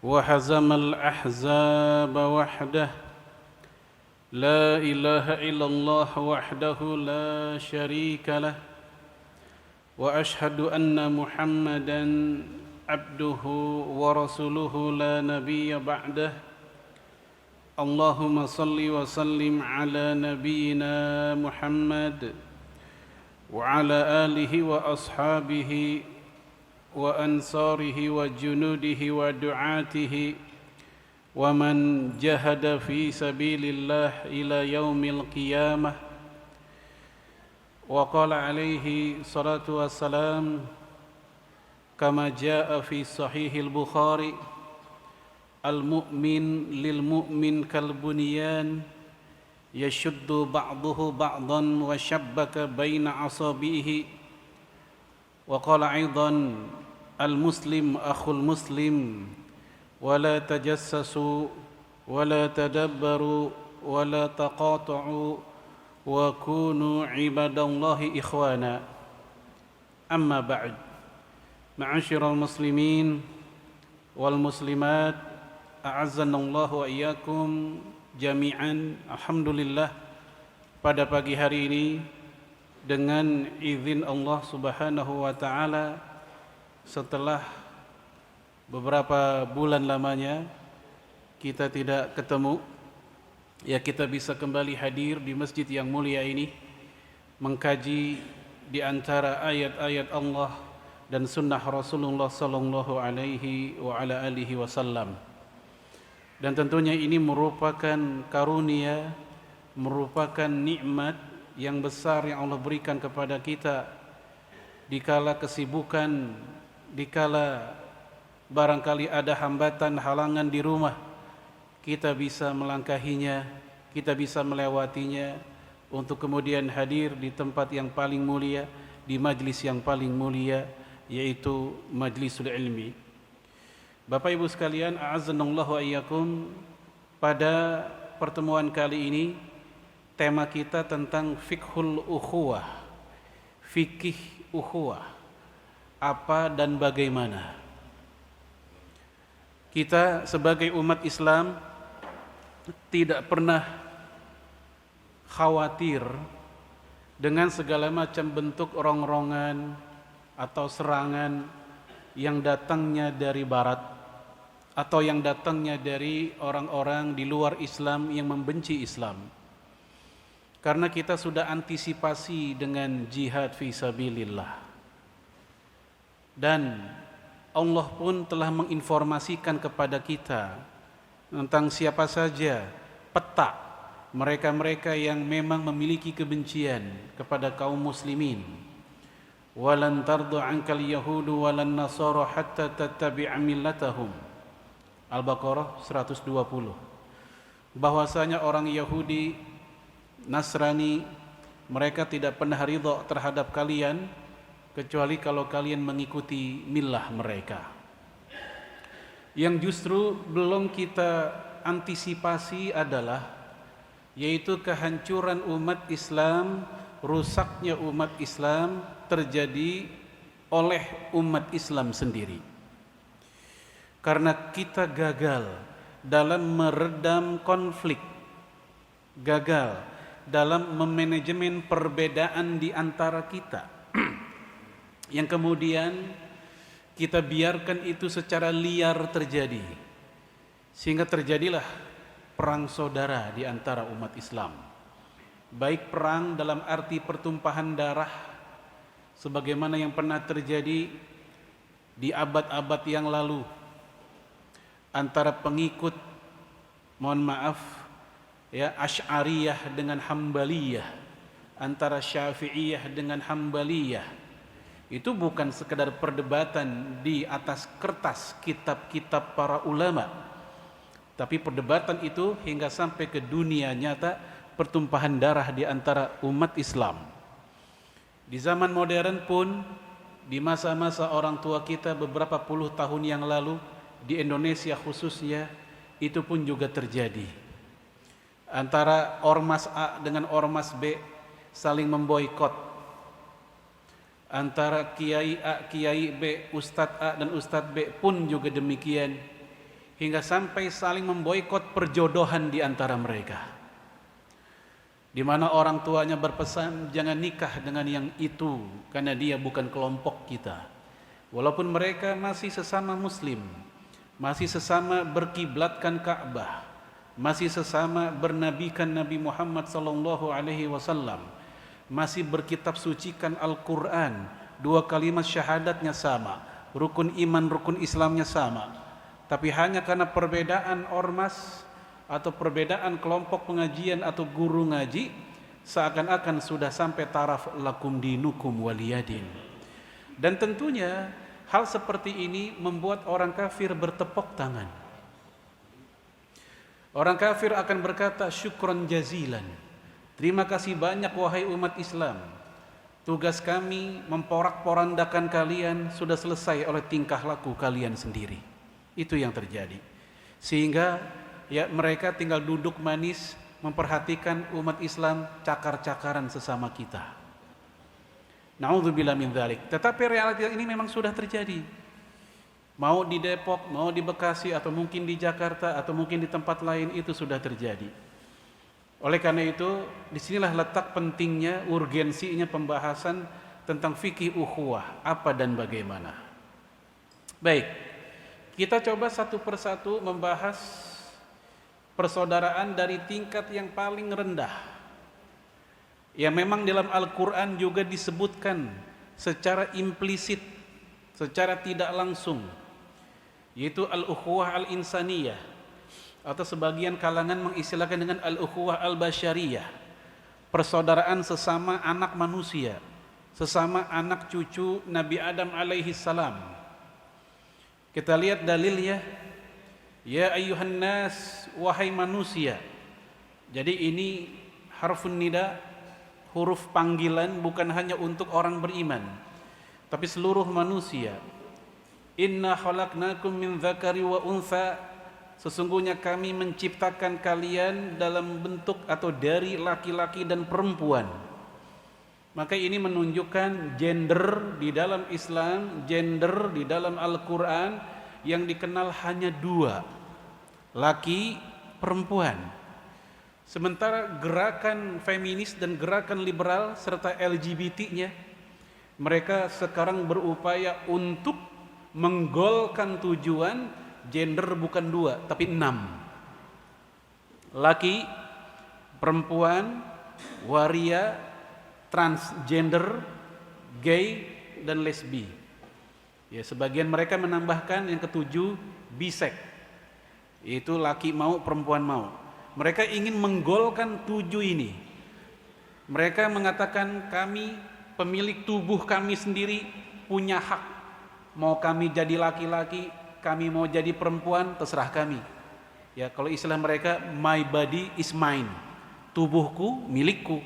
وهزم الأحزاب وحده لا إله إلا الله وحده لا شريك له وأشهد أن محمدًا عبده ورسوله لا نبي بعده اللهم صل وسلم على نبينا محمد وعلى آله وأصحابه وأنصاره وجنوده ودعاته ومن جهد في سبيل الله إلى يوم القيامة وقال عليه الصلاة والسلام كما جاء في صحيح البخاري المؤمن للمؤمن كالبنيان يشد بعضه بعضا وشبك بين أصابعه وقال أيضا المسلم أخو المسلم ولا تجسسوا ولا تدبروا ولا تقاطعوا وكونوا عباد الله إخوانا أما بعد معاشر المسلمين والمسلمات أعزنا الله وإياكم jami'an. Alhamdulillah, pada pagi hari ini dengan izin Allah Subhanahu wa taala, setelah beberapa bulan lamanya kita tidak ketemu, ya kita bisa kembali hadir di masjid yang mulia ini mengkaji di antara ayat-ayat Allah dan sunnah Rasulullah sallallahu alaihi wa ala alihi wasallam. Dan tentunya ini merupakan karunia, merupakan nikmat yang besar yang Allah berikan kepada kita dikala kesibukan, dikala barangkali ada hambatan, halangan di rumah, kita bisa melangkahinya, kita bisa melewatinya untuk kemudian hadir di tempat yang paling mulia, di majlis yang paling mulia, yaitu majlisul ilmi. Bapak Ibu sekalian, a'azzanallahu wa iyyakum, pada pertemuan kali ini tema kita tentang fiqhul ukhuwah, fikih ukhuwah, apa dan bagaimana. Kita sebagai umat Islam tidak pernah khawatir dengan segala macam bentuk rongrongan atau serangan yang datangnya dari barat atau yang datangnya dari orang-orang di luar Islam yang membenci Islam. Karena kita sudah antisipasi dengan jihad fi sabilillah. Dan Allah pun telah menginformasikan kepada kita tentang siapa saja peta mereka-mereka yang memang memiliki kebencian kepada kaum muslimin. Walan tardu ankal yahudu walan nasara hatta tattabi'a millatahum. Al-Baqarah 120. Bahwasanya orang Yahudi, Nasrani, mereka tidak pernah ridha terhadap kalian kecuali kalau kalian mengikuti millah mereka. Yang justru belum kita antisipasi adalah yaitu kehancuran umat Islam, rusaknya umat Islam terjadi oleh umat Islam sendiri. Karena kita gagal dalam meredam konflik, gagal dalam memanajemen perbedaan di antara kita, yang kemudian kita biarkan itu secara liar terjadi, sehingga terjadilah perang saudara di antara umat Islam. Baik perang dalam arti pertumpahan darah, sebagaimana yang pernah terjadi di abad-abad yang lalu, antara pengikut, mohon maaf ya, Asy'ariyah dengan Hambaliyah, antara Syafi'iyah dengan Hambaliyah. Itu bukan sekedar perdebatan di atas kertas kitab-kitab para ulama, tapi perdebatan itu hingga sampai ke dunia nyata, pertumpahan darah di antara umat Islam. Di zaman modern pun, di masa-masa orang tua kita beberapa puluh tahun yang lalu, di Indonesia khususnya, itu pun juga terjadi. Antara ormas A dengan ormas B saling memboikot. Antara kiai A, kiai B, ustadz A dan ustadz B pun juga demikian. hingga sampai saling memboikot perjodohan di antara mereka, di mana orang tuanya berpesan jangan nikah dengan yang itu karena dia bukan kelompok kita, walaupun mereka masih sesama muslim, masih sesama berkiblatkan Ka'bah, masih sesama bernabikan Nabi Muhammad sallallahu alaihi wasallam, masih berkitab sucikan Al-Qur'an, dua kalimat syahadatnya sama, rukun iman rukun Islamnya sama. Tapi hanya karena perbedaan ormas atau perbedaan kelompok pengajian atau guru ngaji, seakan-akan sudah sampai taraf lakum dinukum waliyadin. Dan tentunya hal seperti ini membuat orang kafir bertepuk tangan. Orang kafir akan berkata syukron jazilan, terima kasih banyak wahai umat Islam, tugas kami memporak-porandakan kalian sudah selesai oleh tingkah laku kalian sendiri. Itu yang terjadi, sehingga ya mereka tinggal duduk manis memperhatikan umat Islam cakar-cakaran sesama kita. Na'udzubillah min dzalik. Tetapi realitas ini memang sudah terjadi, mau di Depok, mau di Bekasi, atau mungkin di Jakarta, atau mungkin di tempat lain, itu sudah terjadi. Oleh karena itu, disinilah letak pentingnya, urgensinya pembahasan tentang fikih ukhuwah, apa dan bagaimana. Baik, kita coba satu persatu membahas persaudaraan dari tingkat yang paling rendah, yang memang dalam Al-Quran juga disebutkan secara implisit, secara tidak langsung, yaitu al-ukhuwah al-insaniyah, atau sebagian kalangan mengistilahkan dengan al-ukhuwah al-basyariyah, persaudaraan sesama anak manusia, sesama anak cucu Nabi Adam alaihi salam. Kita lihat dalilnya, ya ayyuhan nas, wahai manusia. Jadi ini harfun nida, huruf panggilan, bukan hanya untuk orang beriman, tapi seluruh manusia. Inna khalaqnakum min dzakari wa untha, sesungguhnya kami menciptakan kalian dalam bentuk atau dari laki-laki dan perempuan. Maka ini menunjukkan gender di dalam Islam, gender di dalam Al-Quran yang dikenal hanya dua, laki, perempuan. Sementara gerakan feminis dan gerakan liberal serta LGBT-nya, mereka sekarang berupaya untuk menggolkan tujuan gender bukan dua, tapi 6. Laki, perempuan, waria, transgender, gay, dan lesbi. Ya, sebagian mereka menambahkan yang ketujuh, bisek, yaitu laki mau, perempuan mau. Mereka ingin menggolkan 7 ini. Mereka mengatakan kami pemilik tubuh kami sendiri, punya hak. Mau kami jadi laki-laki, kami mau jadi perempuan, terserah kami. Ya, kalau istilah mereka, my body is mine, tubuhku milikku.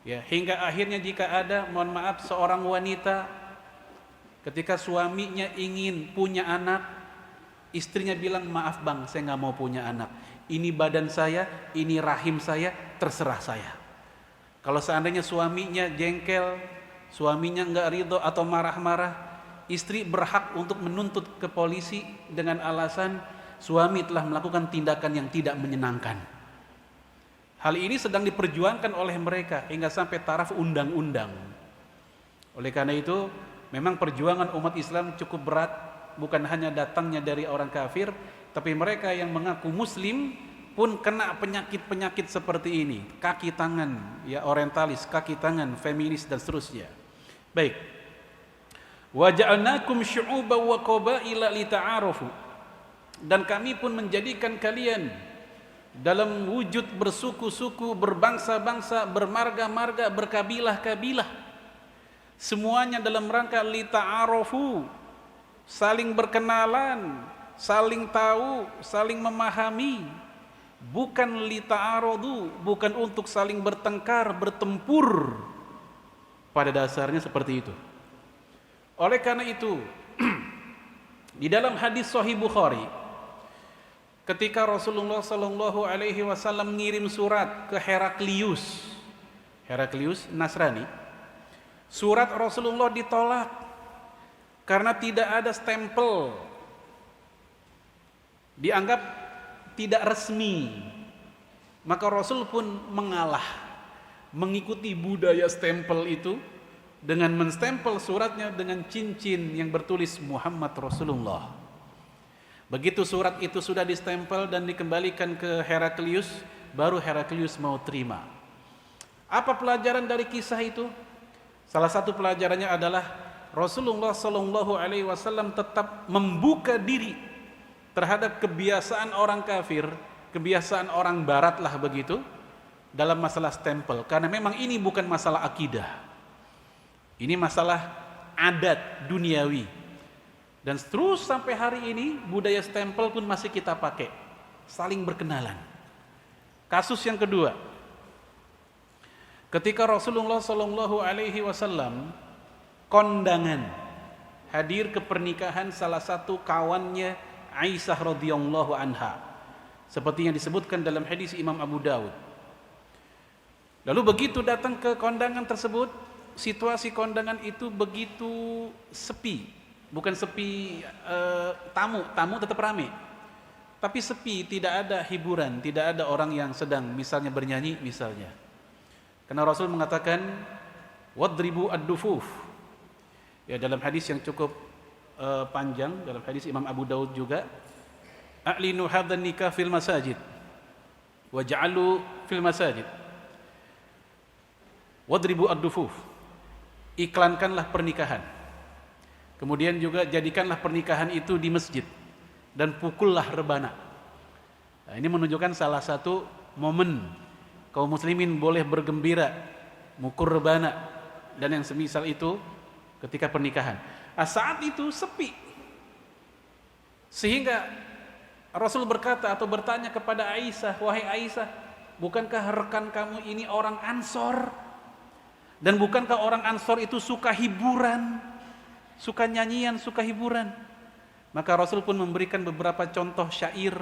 Ya, hingga akhirnya jika ada, mohon maaf, seorang wanita ketika suaminya ingin punya anak, istrinya bilang, maaf bang, saya nggak mau punya anak. Ini badan saya, ini rahim saya, terserah saya. Kalau seandainya suaminya jengkel, suaminya nggak ridho atau marah-marah, istri berhak untuk menuntut ke polisi dengan alasan suami telah melakukan tindakan yang tidak menyenangkan. Hal ini sedang diperjuangkan oleh mereka hingga sampai taraf undang-undang. Oleh karena itu, memang perjuangan umat Islam cukup berat, bukan hanya datangnya dari orang kafir, tapi mereka yang mengaku muslim pun kena penyakit-penyakit seperti ini. Kaki tangan, ya orientalis, kaki tangan, feminis dan seterusnya. Baik. Wa ja'alnakum syu'uban wa qabaila lita'arafu. Dan kami pun menjadikan kalian dalam wujud bersuku-suku, berbangsa-bangsa, bermarga-marga, berkabilah-kabilah, semuanya dalam rangka lita'arafu, saling berkenalan, saling tahu, saling memahami, bukan lita'aradu, bukan untuk saling bertengkar, bertempur. Pada dasarnya seperti itu. Oleh karena itu, di dalam hadis Sahih Bukhari, ketika Rasulullah sallallahu alaihi wasallam mengirim surat ke Heraklius Nasrani, surat Rasulullah ditolak karena tidak ada stempel dianggap tidak resmi. Maka Rasul pun mengalah, mengikuti budaya stempel itu dengan menstempel suratnya dengan cincin yang bertulis Muhammad Rasulullah. Begitu surat itu sudah distempel dan dikembalikan ke Heraklius, baru Heraklius mau terima. Apa pelajaran dari kisah itu? Salah satu pelajarannya adalah Rasulullah Shallallahu Alaihi Wasallam tetap membuka diri terhadap kebiasaan orang kafir, kebiasaan orang Barat lah begitu, dalam masalah stempel. Karena memang ini bukan masalah akidah, ini masalah adat duniawi. Dan terus sampai hari ini budaya stempel pun masih kita pakai, saling berkenalan. Kasus yang kedua, ketika Rasulullah Shallallahu Alaihi Wasallam kondangan hadir ke pernikahan salah satu kawannya Aisyah radhiyallahu anha, seperti yang disebutkan dalam hadis Imam Abu Dawud. Lalu begitu datang ke kondangan tersebut, situasi kondangan itu begitu sepi. Bukan sepi tamu tetap ramai, tapi sepi, tidak ada hiburan, tidak ada orang yang sedang misalnya bernyanyi misalnya. Karena Rasul mengatakan wadribu ad-dufuf. Ya, dalam hadis yang cukup panjang, dalam hadis Imam Abu Daud juga, a'linu hadzal nikah fil masajid waj'alu fil masajid. Wadribu ad-dufuf. Iklankanlah pernikahan. Kemudian juga jadikanlah pernikahan itu di masjid dan pukullah rebana. Nah, ini menunjukkan salah satu momen kaum muslimin boleh bergembira, mukul rebana dan yang semisal itu ketika pernikahan. Saat itu sepi, sehingga Rasul berkata atau bertanya kepada Aisyah, wahai Aisyah, bukankah rekan kamu ini orang Ansor? Dan bukankah orang Ansor itu suka hiburan, suka nyanyian, suka hiburan? Maka Rasul pun memberikan beberapa contoh syair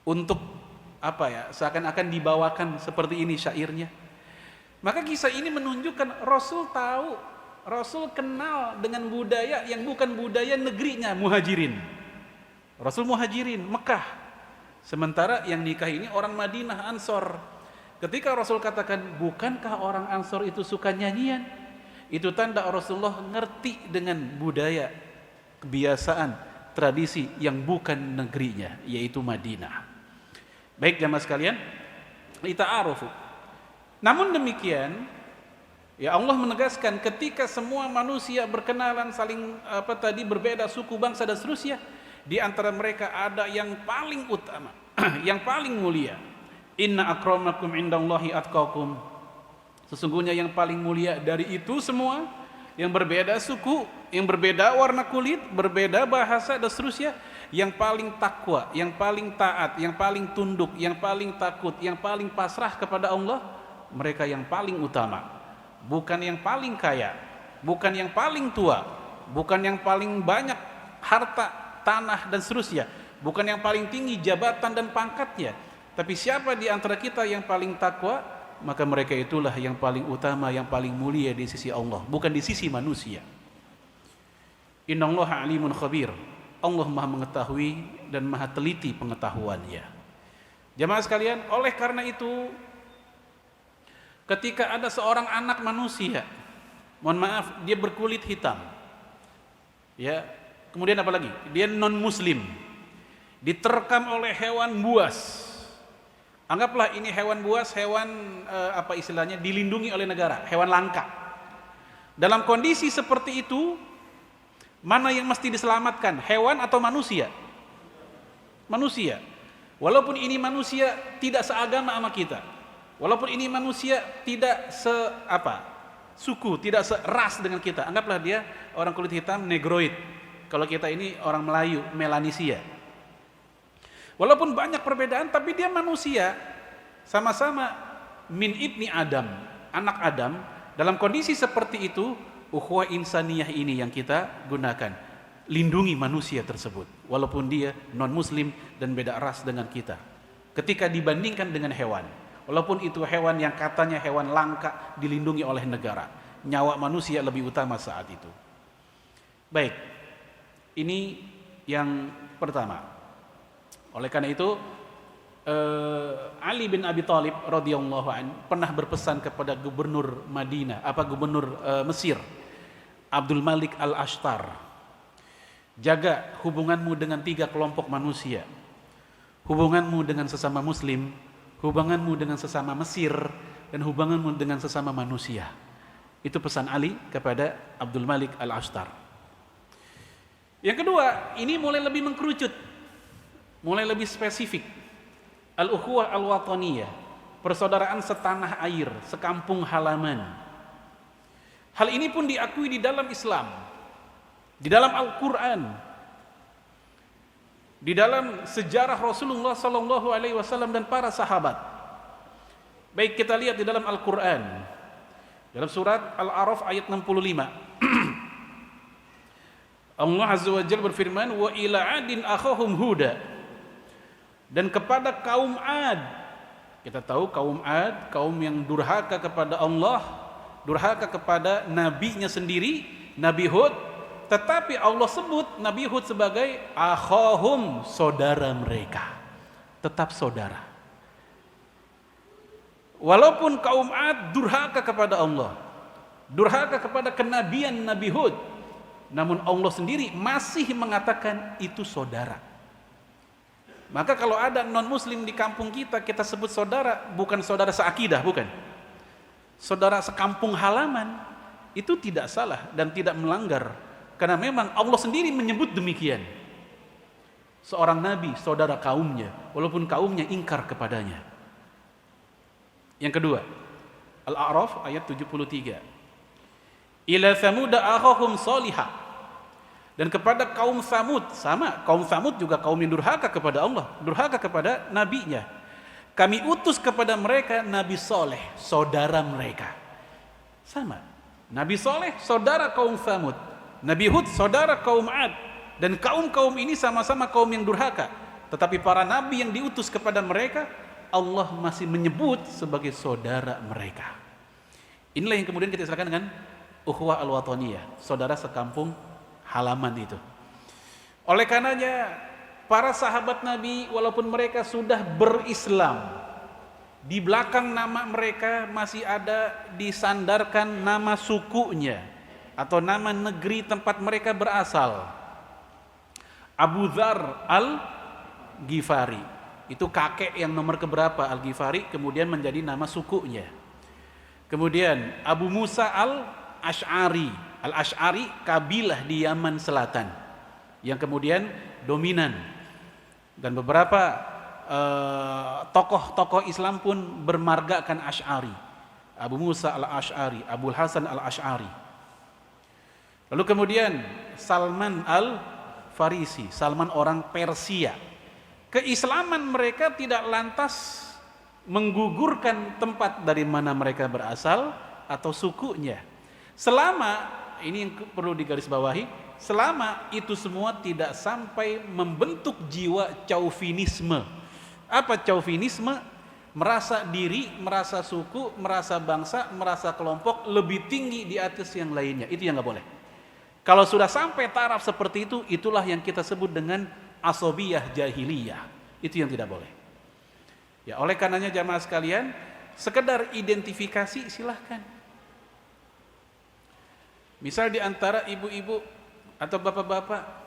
untuk seakan-akan dibawakan seperti ini syairnya. Maka kisah ini menunjukkan Rasul tahu, Rasul kenal dengan budaya yang bukan budaya negerinya, Muhajirin. Rasul Muhajirin, Mekah. Sementara yang nikah ini orang Madinah, Ansor. Ketika Rasul katakan, bukankah orang Ansor itu suka nyanyian? Itu tanda Rasulullah ngerti dengan budaya, kebiasaan, tradisi yang bukan negerinya, yaitu Madinah. Baik jamaah sekalian, lita'arufu. Namun demikian, ya Allah menegaskan ketika semua manusia berkenalan, saling berbeda suku, bangsa dan seterusnya, di antara mereka ada yang paling utama, yang paling mulia. Inna akramakum indallahi atqakum. Sesungguhnya yang paling mulia dari itu semua, yang berbeda suku, yang berbeda warna kulit, berbeda bahasa dan seterusnya, yang paling takwa, yang paling taat, yang paling tunduk, yang paling takut, yang paling pasrah kepada Allah, mereka yang paling utama. Bukan yang paling kaya, bukan yang paling tua, bukan yang paling banyak harta, tanah dan seterusnya, bukan yang paling tinggi jabatan dan pangkatnya, tapi siapa di antara kita yang paling takwa, maka mereka itulah yang paling utama, yang paling mulia di sisi Allah, bukan di sisi manusia. Innallaha alimun khabir. Allah Maha mengetahui dan Maha teliti pengetahuannya. Jamaah sekalian, oleh karena itu ketika ada seorang anak manusia, mohon maaf, dia berkulit hitam, ya, kemudian apa lagi? Dia non muslim, diterkam oleh hewan buas. Anggaplah ini hewan buas, hewan dilindungi oleh negara, hewan langka. Dalam kondisi seperti itu, mana yang mesti diselamatkan, hewan atau manusia? Manusia. Walaupun ini manusia tidak seagama sama kita, walaupun ini manusia tidak suku, tidak seras dengan kita. Anggaplah dia orang kulit hitam, negroid. Kalau kita ini orang Melayu, Melanesia. Walaupun banyak perbedaan, tapi dia manusia, sama-sama min ibni Adam, anak Adam. Dalam kondisi seperti itu, ukhuwah insaniyah ini yang kita gunakan, lindungi manusia tersebut, walaupun dia non muslim dan beda ras dengan kita. Ketika dibandingkan dengan hewan, walaupun itu hewan yang katanya hewan langka, dilindungi oleh negara, nyawa manusia lebih utama saat itu. Baik, ini yang pertama. Oleh karena itu Ali bin Abi Thalib radhiyallahu anhu pernah berpesan kepada gubernur Mesir, Abdul Malik Al-Ashtar, jaga hubunganmu dengan 3 kelompok manusia, hubunganmu dengan sesama muslim, hubunganmu dengan sesama Mesir, dan hubunganmu dengan sesama manusia. Itu pesan Ali kepada Abdul Malik Al-Ashtar. Yang kedua, ini mulai lebih mengkerucut, mulai lebih spesifik. Al-ukhuwah al-wataniyah, persaudaraan setanah air, sekampung halaman. Hal ini pun diakui di dalam Islam, di dalam Al-Quran, di dalam sejarah Rasulullah SAW dan para sahabat. Baik, kita lihat di dalam Al-Quran, dalam surat Al-A'raf ayat 65. Allah Azza wa Jalla berfirman, wa ila adin akhahum huda, dan kepada kaum Ad. Kita tahu kaum Ad, kaum yang durhaka kepada Allah, durhaka kepada nabinya sendiri, Nabi Hud, tetapi Allah sebut Nabi Hud sebagai akhahum, saudara mereka, tetap saudara. Walaupun kaum Ad durhaka kepada Allah, durhaka kepada kenabian Nabi Hud, namun Allah sendiri masih mengatakan itu saudara. Maka kalau ada non-muslim di kampung kita, kita sebut saudara, bukan saudara seakidah, bukan. Saudara sekampung halaman, itu tidak salah dan tidak melanggar. Karena memang Allah sendiri menyebut demikian. Seorang nabi, saudara kaumnya, walaupun kaumnya ingkar kepadanya. Yang kedua, Al-A'raf ayat 73. Ila Thamuda akhahum salihah, dan kepada kaum Thamud, sama, kaum Thamud juga kaum yang durhaka kepada Allah, durhaka kepada nabinya. Kami utus kepada mereka Nabi Soleh, saudara mereka. Sama, Nabi Soleh saudara kaum Thamud, Nabi Hud saudara kaum Ad, dan kaum-kaum ini sama-sama kaum yang durhaka. Tetapi para nabi yang diutus kepada mereka, Allah masih menyebut sebagai saudara mereka. Inilah yang kemudian kita istilahkan dengan ukhuwah al-wataniyah, saudara sekampung halaman itu. Oleh karenanya para sahabat Nabi, walaupun mereka sudah berislam, di belakang nama mereka masih ada disandarkan nama sukunya atau nama negeri tempat mereka berasal. Abu Dzar Al-Ghifari, itu kakek yang nomor keberapa Al-Ghifari, kemudian menjadi nama sukunya. Kemudian Abu Musa Al-Ash'ari, Al-Ash'ari kabilah di Yaman Selatan yang kemudian dominan, dan beberapa tokoh-tokoh Islam pun bermargakan Ash'ari. Abu Musa Al-Ash'ari, Abu Hasan Al-Ash'ari. Lalu kemudian Salman Al-Farisi, Salman orang Persia. Keislaman mereka tidak lantas menggugurkan tempat dari mana mereka berasal atau sukunya. Selama, ini yang perlu digarisbawahi, selama itu semua tidak sampai membentuk jiwa chauvinisme. Apa chauvinisme? Merasa diri, merasa suku, merasa bangsa, merasa kelompok lebih tinggi di atas yang lainnya. Itu yang nggak boleh. Kalau sudah sampai taraf seperti itu, itulah yang kita sebut dengan asobiyah jahiliyah. Itu yang tidak boleh. Ya, oleh karenanya jamaah sekalian, sekedar identifikasi silahkan. Misal di antara ibu-ibu atau bapak-bapak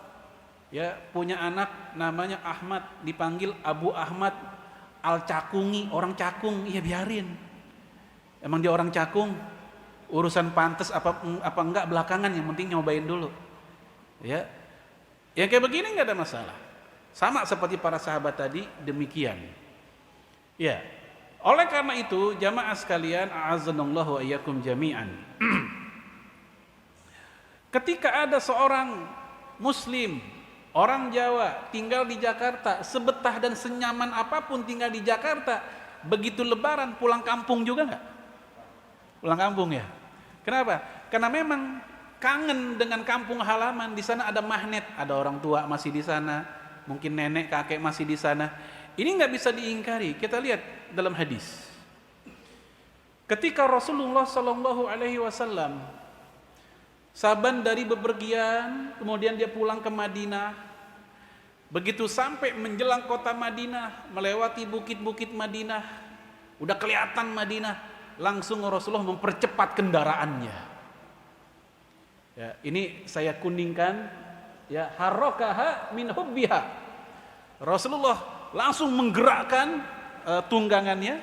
ya punya anak namanya Ahmad, dipanggil Abu Ahmad Al-Cakungi, orang Cakung, ya biarin. Emang dia orang Cakung, urusan pantas apa enggak belakangan, yang penting nyobain dulu. Ya. Yang kayak begini enggak ada masalah. Sama seperti para sahabat tadi, demikian. Ya. Oleh karena itu, jamaah sekalian, a'azzanallahu wa iyyakum jami'an. Ketika ada seorang muslim, orang Jawa, tinggal di Jakarta, sebetah dan senyaman apapun tinggal di Jakarta, begitu lebaran pulang kampung juga enggak? Pulang kampung ya. Kenapa? Karena memang kangen dengan kampung halaman. Di sana ada magnet, ada orang tua masih di sana, mungkin nenek kakek masih di sana. Ini nggak bisa diingkari. Kita lihat dalam hadis. Ketika Rasulullah SAW saban dari bepergian, kemudian dia pulang ke Madinah, Begitu sampai menjelang kota Madinah, melewati bukit-bukit Madinah, udah kelihatan Madinah, langsung Rasulullah mempercepat kendaraannya. Ya, ini saya kuningkan, ya, harakaha min hubbiha. Rasulullah langsung menggerakkan tunggangannya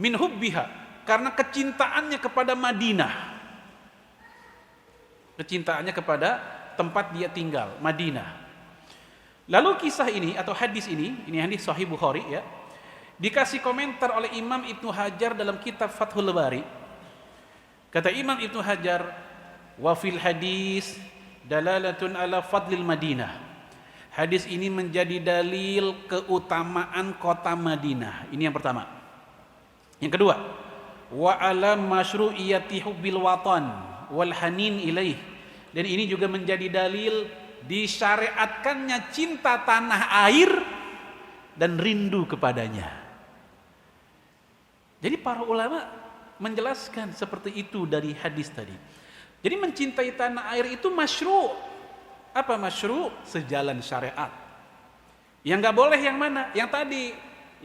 min hubbiha, karena kecintaannya kepada Madinah. Kecintaannya kepada tempat dia tinggal, Madinah. Lalu kisah ini atau hadis ini hadis Sahih Bukhari, ya, dikasih komentar oleh Imam Ibnu Hajar dalam kitab Fathul Bari. Kata Imam Ibnu Hajar, wa fil hadis dalalatun ala fadlil Madinah. Hadis ini menjadi dalil keutamaan kota Madinah. Ini yang pertama. Yang kedua, wa ala masyru'iyati hubbil watan wal hanin ilaih. Dan ini juga menjadi dalil disyariatkannya cinta tanah air dan rindu kepadanya. Jadi para ulama menjelaskan seperti itu dari hadis tadi. Jadi mencintai tanah air itu masyru'. Apa masyru'? Sejalan syariat. Yang gak boleh yang mana? Yang tadi,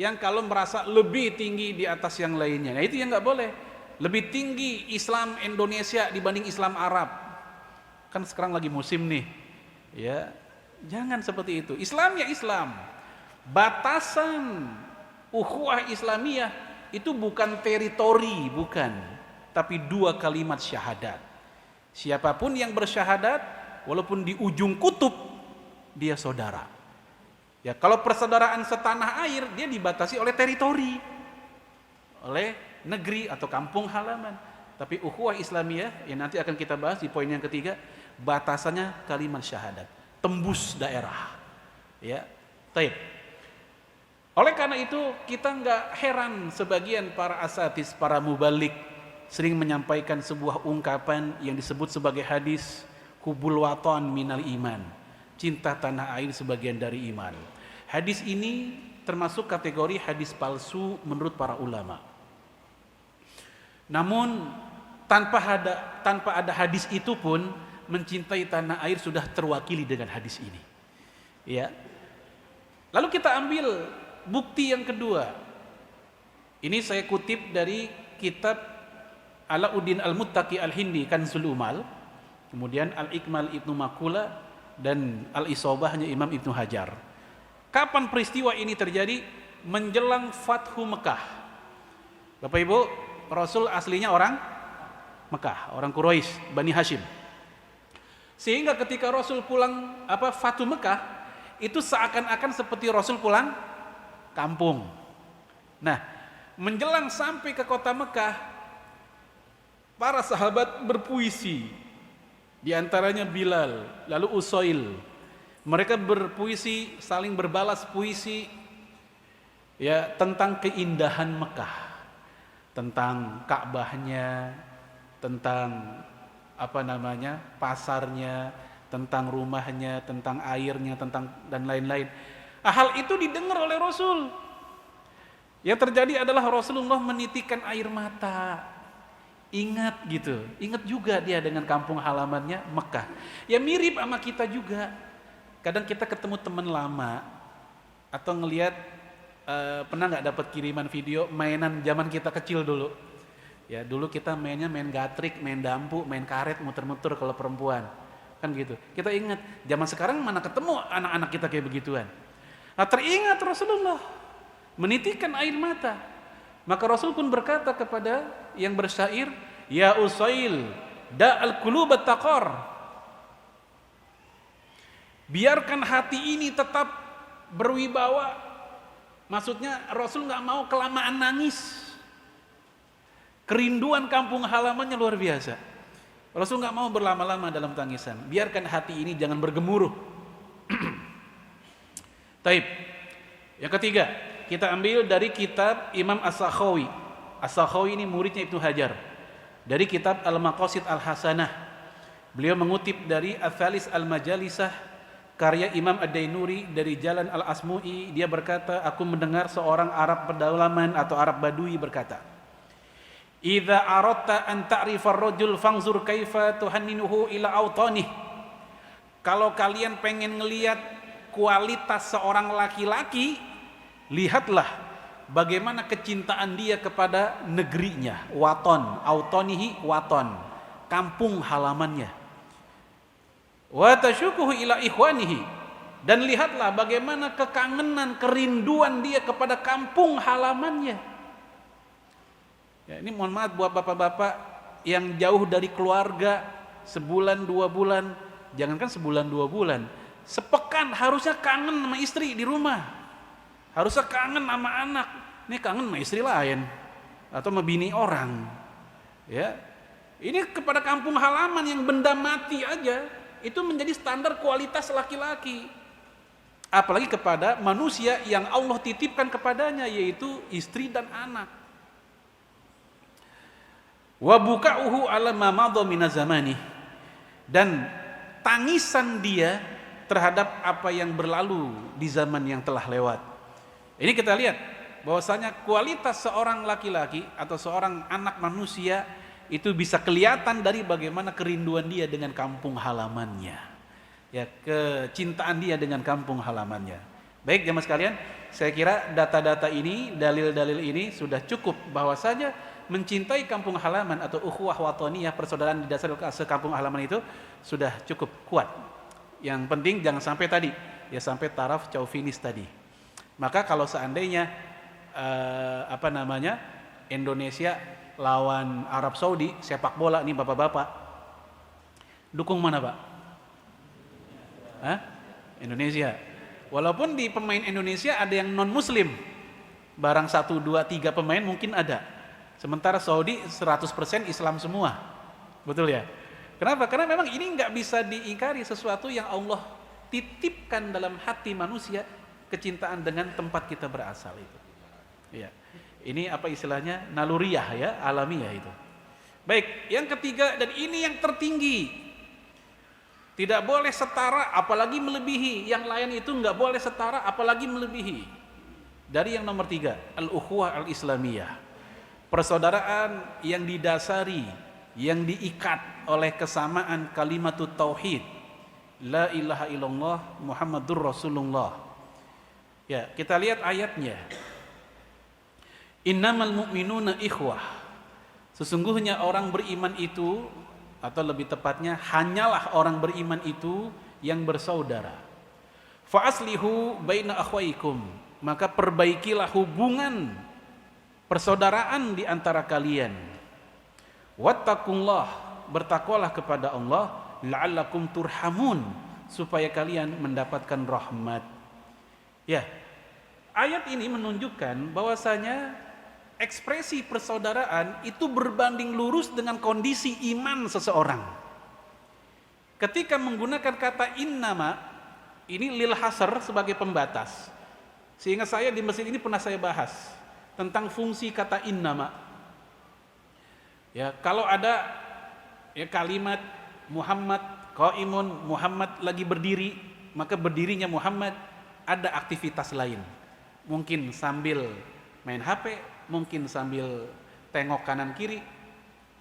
yang kalau merasa lebih tinggi di atas yang lainnya. Nah itu yang gak boleh. Lebih tinggi Islam Indonesia dibanding Islam Arab. Kan sekarang lagi musim nih. Ya, jangan seperti itu. Islam ya Islam. Batasan ukhuwah Islamiyah itu bukan teritori, bukan, tapi 2 kalimat syahadat. Siapapun yang bersyahadat, walaupun di ujung kutub, dia saudara. Ya, kalau persaudaraan setanah air, dia dibatasi oleh teritori, oleh negeri atau kampung halaman. Tapi ukhuwah Islamiyah yang nanti akan kita bahas di poin yang ketiga, batasannya kalimat syahadat, tembus daerah. Ya, taib. Oleh karena itu kita nggak heran sebagian para asatidz, para mubalik sering menyampaikan sebuah ungkapan yang disebut sebagai hadis hubul watan minal iman, cinta tanah air sebagian dari iman. Hadis ini termasuk kategori hadis palsu menurut para ulama. Namun tanpa ada hadis itu pun mencintai tanah air sudah terwakili dengan hadis ini. Ya. Lalu kita ambil bukti yang kedua. Ini saya kutip dari kitab Alauddin Al-Muttaqi Al-Hindi Kanzul Umal, kemudian Al-Ikmal Ibnu Makula dan Al-Isobahnya Imam Ibnu Hajar. Kapan peristiwa ini terjadi? Menjelang Fathu Mekah. Bapak Ibu, Rasul aslinya orang Mekah, orang Quraisy, Bani Hashim. Sehingga ketika Rasul pulang Fathu Mekah, itu seakan-akan seperti Rasul pulang kampung. Nah, menjelang sampai ke kota Mekah, para sahabat berpuisi. Di antaranya Bilal, lalu Usail. Mereka berpuisi, saling berbalas puisi, ya, tentang keindahan Mekah, tentang Ka'bahnya, tentang pasarnya, tentang rumahnya, tentang airnya, tentang dan lain-lain. Hal itu didengar oleh Rasul. Yang terjadi adalah Rasulullah menitikan air mata. Ingat gitu, ingat juga dia dengan kampung halamannya Mekah. Ya mirip sama kita juga. Kadang kita ketemu teman lama atau ngelihat pernah nggak dapat kiriman video mainan zaman kita kecil dulu. Ya dulu kita mainnya main gatrik, main dampu, main karet, muter-muter kalau perempuan. Kan gitu. Kita ingat, zaman sekarang mana ketemu anak-anak kita kayak begituan. Nah, teringat Rasulullah menitikan air mata. Maka Rasul pun berkata kepada yang bersyair, ya Usail, da'al qulubat taqar. Biarkan hati ini tetap berwibawa. Maksudnya Rasul nggak mau kelamaan nangis. Kerinduan kampung halamannya luar biasa. Rasul nggak mau berlama-lama dalam tangisan. Biarkan hati ini jangan bergemuruh. Taib. Yang ketiga, kita ambil dari kitab Imam As-Sakhawi. As-Sakhawi ini muridnya Ibnu Hajar. Dari kitab Al-Maqasid Al-Hasanah. Beliau mengutip dari Athalis Al-Majalisah karya Imam Ad-Dainuri dari Jalan Al-Asmu'i. Dia berkata, aku mendengar seorang Arab pedalaman atau Arab Badui berkata, idza aradta an ta'rifa ar-rajul fanzur kaifa tuhanninuhu ila awtanih. Kalau kalian pengen ngelihat kualitas seorang laki-laki, lihatlah bagaimana kecintaan dia kepada negerinya, waton, autonihi waton, kampung halamannya. Wa tasyukuhu ila ikhwanihi, dan lihatlah bagaimana kekangenan, kerinduan dia kepada kampung halamannya. Ya, ini mohon maaf buat bapak-bapak yang jauh dari keluarga sebulan 2 bulan, jangankan sebulan 2 bulan, sepekan harusnya kangen sama istri di rumah, harusnya kangen sama anak. Ini kangen sama istri lain atau sama bini orang. Ya, ini kepada kampung halaman yang benda mati aja itu menjadi standar kualitas laki-laki. Apalagi kepada manusia yang Allah titipkan kepadanya, yaitu istri dan anak. Wa buka'uhu ala ma madha minaz zamani, dan tangisan dia terhadap apa yang berlalu di zaman yang telah lewat. Ini kita lihat bahwasanya kualitas seorang laki-laki atau seorang anak manusia itu bisa kelihatan dari bagaimana kerinduan dia dengan kampung halamannya. Ya, kecintaan dia dengan kampung halamannya. Baik jemaah sekalian, saya kira data-data ini, dalil-dalil ini sudah cukup bahwasanya mencintai kampung halaman atau ukhuwah watoniyah, persaudaraan di dasar sekampung halaman itu sudah cukup kuat. Yang penting jangan sampai tadi, ya sampai taraf chauvinis tadi. Maka kalau seandainya Indonesia lawan Arab Saudi sepak bola nih bapak-bapak, dukung mana Pak? Indonesia. Walaupun di pemain Indonesia ada yang non muslim, barang 1, 2, 3 pemain mungkin ada. Sementara Saudi 100% Islam semua, betul ya? Kenapa? Karena memang ini nggak bisa diingkari, sesuatu yang Allah titipkan dalam hati manusia, kecintaan dengan tempat kita berasal itu. Ya. Ini apa istilahnya? Naluriah ya, alamiah itu. Baik, yang ketiga dan ini yang tertinggi. Tidak boleh setara apalagi melebihi. Yang lain itu enggak boleh setara apalagi melebihi. Dari yang nomor 3, al-ukhuwah al-islamiyah. Persaudaraan yang didasari, yang diikat oleh kesamaan kalimatut tauhid. La ilaha illallah Muhammadur Rasulullah. Ya, kita lihat ayatnya. Innamal mu'minuna ikhwah. Sesungguhnya orang beriman itu, atau lebih tepatnya hanyalah orang beriman itu yang bersaudara. Fa aslihu baina akhwaikum, maka perbaikilah hubungan persaudaraan di antara kalian. Wattaqullah, bertakwalah kepada Allah, la'allakum turhamun, supaya kalian mendapatkan rahmat. Ya, ayat ini menunjukkan bahwasanya ekspresi persaudaraan itu berbanding lurus dengan kondisi iman seseorang. Ketika menggunakan kata innama, ini lil hasr sebagai pembatas. Sehingga saya di masjid ini pernah saya bahas tentang fungsi kata innama. Ya, kalau ada ya kalimat Muhammad qaimun, Muhammad lagi berdiri, maka berdirinya Muhammad ada aktivitas lain. Mungkin sambil main HP, mungkin sambil tengok kanan kiri.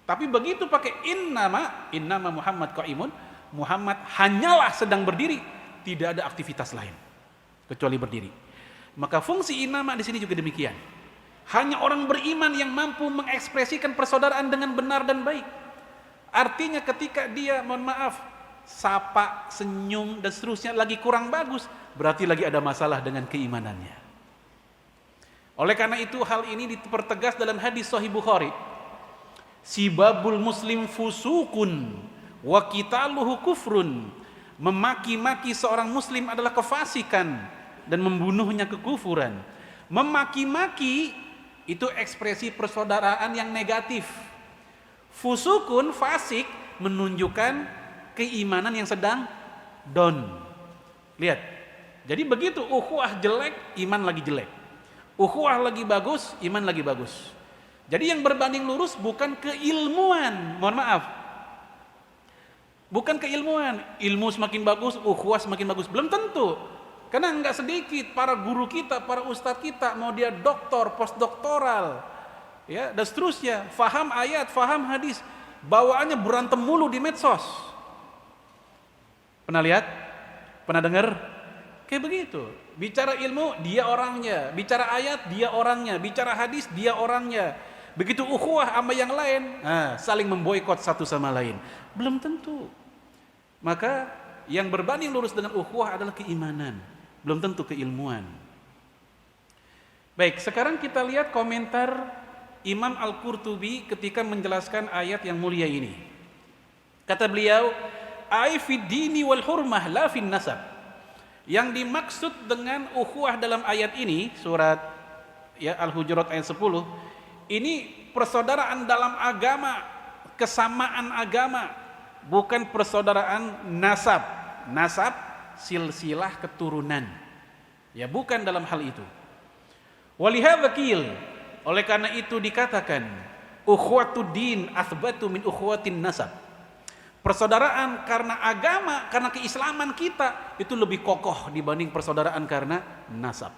Tapi begitu pakai innama Muhammad qaimun, Muhammad hanyalah sedang berdiri, tidak ada aktivitas lain kecuali berdiri. Maka fungsi innama di sini juga demikian. Hanya orang beriman yang mampu mengekspresikan persaudaraan dengan benar dan baik. Artinya ketika dia, mohon maaf, sapa, senyum dan seterusnya lagi kurang bagus, berarti lagi ada masalah dengan keimanannya. Oleh karena itu hal ini dipertegas dalam hadis Sahih Bukhari. Sibabul muslim fusukun wa qitaluhu kufrun. Memaki-maki seorang muslim adalah kefasikan dan membunuhnya kekufuran. Memaki-maki itu ekspresi persaudaraan yang negatif. Fusukun, fasik, menunjukkan keimanan yang sedang down. Lihat. Jadi begitu ukhuwah jelek, iman lagi jelek. Ukhuwah lagi bagus, iman lagi bagus. Jadi yang berbanding lurus bukan keilmuan, mohon maaf. Bukan keilmuan, ilmu semakin bagus, ukhuwah semakin bagus, belum tentu. Karena enggak sedikit para guru kita, para ustadz kita, mau dia doktor, postdoktoral, ya, dan seterusnya, faham ayat, faham hadis, bawaannya berantem mulu di medsos. Pernah lihat? Pernah dengar? Kayak begitu. Bicara ilmu, dia orangnya. Bicara ayat, dia orangnya. Bicara hadis, dia orangnya. Begitu ukhuwah sama yang lain, saling memboikot satu sama lain. Belum tentu. Maka yang berbanding lurus dengan ukhuwah adalah keimanan, belum tentu keilmuan. Baik, sekarang kita lihat komentar Imam Al-Qurtubi ketika menjelaskan ayat yang mulia ini. Kata beliau, ai fid dini wal hurmah la fin nasab. Yang dimaksud dengan ukhuwah dalam ayat ini, surat Al-Hujurat ayat 10, ini persaudaraan dalam agama, kesamaan agama, bukan persaudaraan nasab. Nasab silsilah keturunan. Ya, bukan dalam hal itu. Walihadza qil, oleh karena itu dikatakan ukhuwatud din athbatu min ukhuwatin nasab. Persaudaraan karena agama, karena keislaman kita itu lebih kokoh dibanding persaudaraan karena nasab.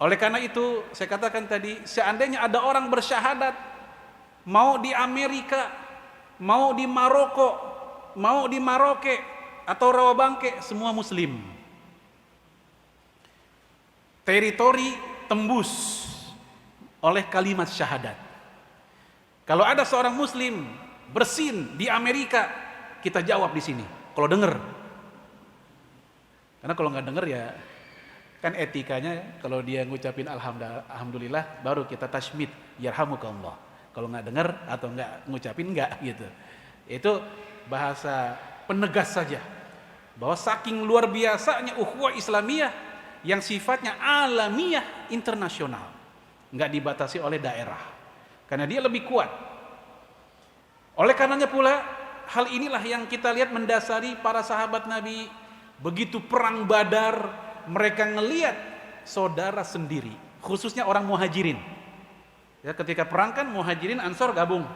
Oleh karena itu saya katakan tadi, seandainya ada orang bersyahadat mau di Amerika, mau di Maroko, mau di Maroke atau Rawabangke, semua muslim. Teritori tembus oleh kalimat syahadat. Kalau ada seorang muslim bersin di Amerika, kita jawab di sini kalau dengar. Karena kalau nggak dengar ya kan etikanya, kalau dia ngucapin alhamdulillah baru kita tasmid yarhamukallah. Kalau nggak dengar atau nggak ngucapin nggak gitu. Itu bahasa penegas saja bahwa saking luar biasanya ukhuwah Islamiyah yang sifatnya alamiah internasional, nggak dibatasi oleh daerah, karena dia lebih kuat. Oleh karenanya pula hal inilah yang kita lihat mendasari para sahabat Nabi. Begitu perang Badar, mereka ngelihat saudara sendiri, khususnya orang Muhajirin. Ya, ketika perang kan Muhajirin Ansor gabung.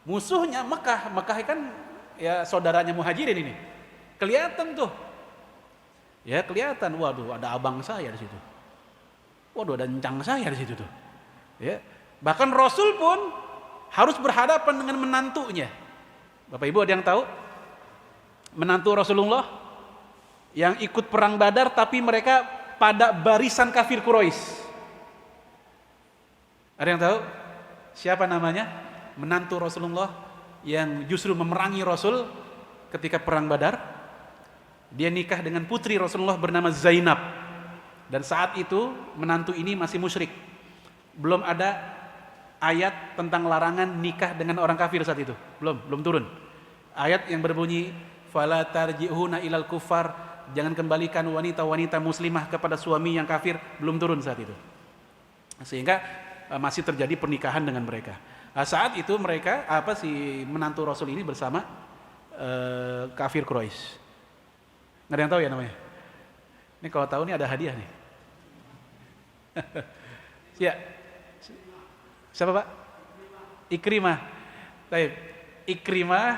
Musuhnya Mekah kan ya saudaranya Muhajirin ini. Kelihatan tuh. Ya, kelihatan. Waduh, ada abang saya di situ. Waduh, ada encang saya di situ tuh. Ya. Bahkan Rasul pun harus berhadapan dengan menantunya. Bapak Ibu ada yang tahu? Menantu Rasulullah yang ikut perang Badar tapi mereka pada barisan kafir Quraisy. Ada yang tahu siapa namanya? Menantu Rasulullah yang justru memerangi Rasul ketika perang Badar. Dia nikah dengan putri Rasulullah bernama Zainab. Dan saat itu menantu ini masih musyrik. Belum ada ayat tentang larangan nikah dengan orang kafir saat itu. Belum turun. Ayat yang berbunyi fala tarji'una ilal kuffar, jangan kembalikan wanita-wanita muslimah kepada suami yang kafir, belum turun saat itu. Sehingga masih terjadi pernikahan dengan mereka. Saat itu mereka si menantu Rasul ini bersama kafir Quraisy. Nggak ada yang tahu ya namanya? Ini kalau tahu nih ada hadiah nih. Ya. Siapa Pak? Ikrimah. Baik. Ikrimah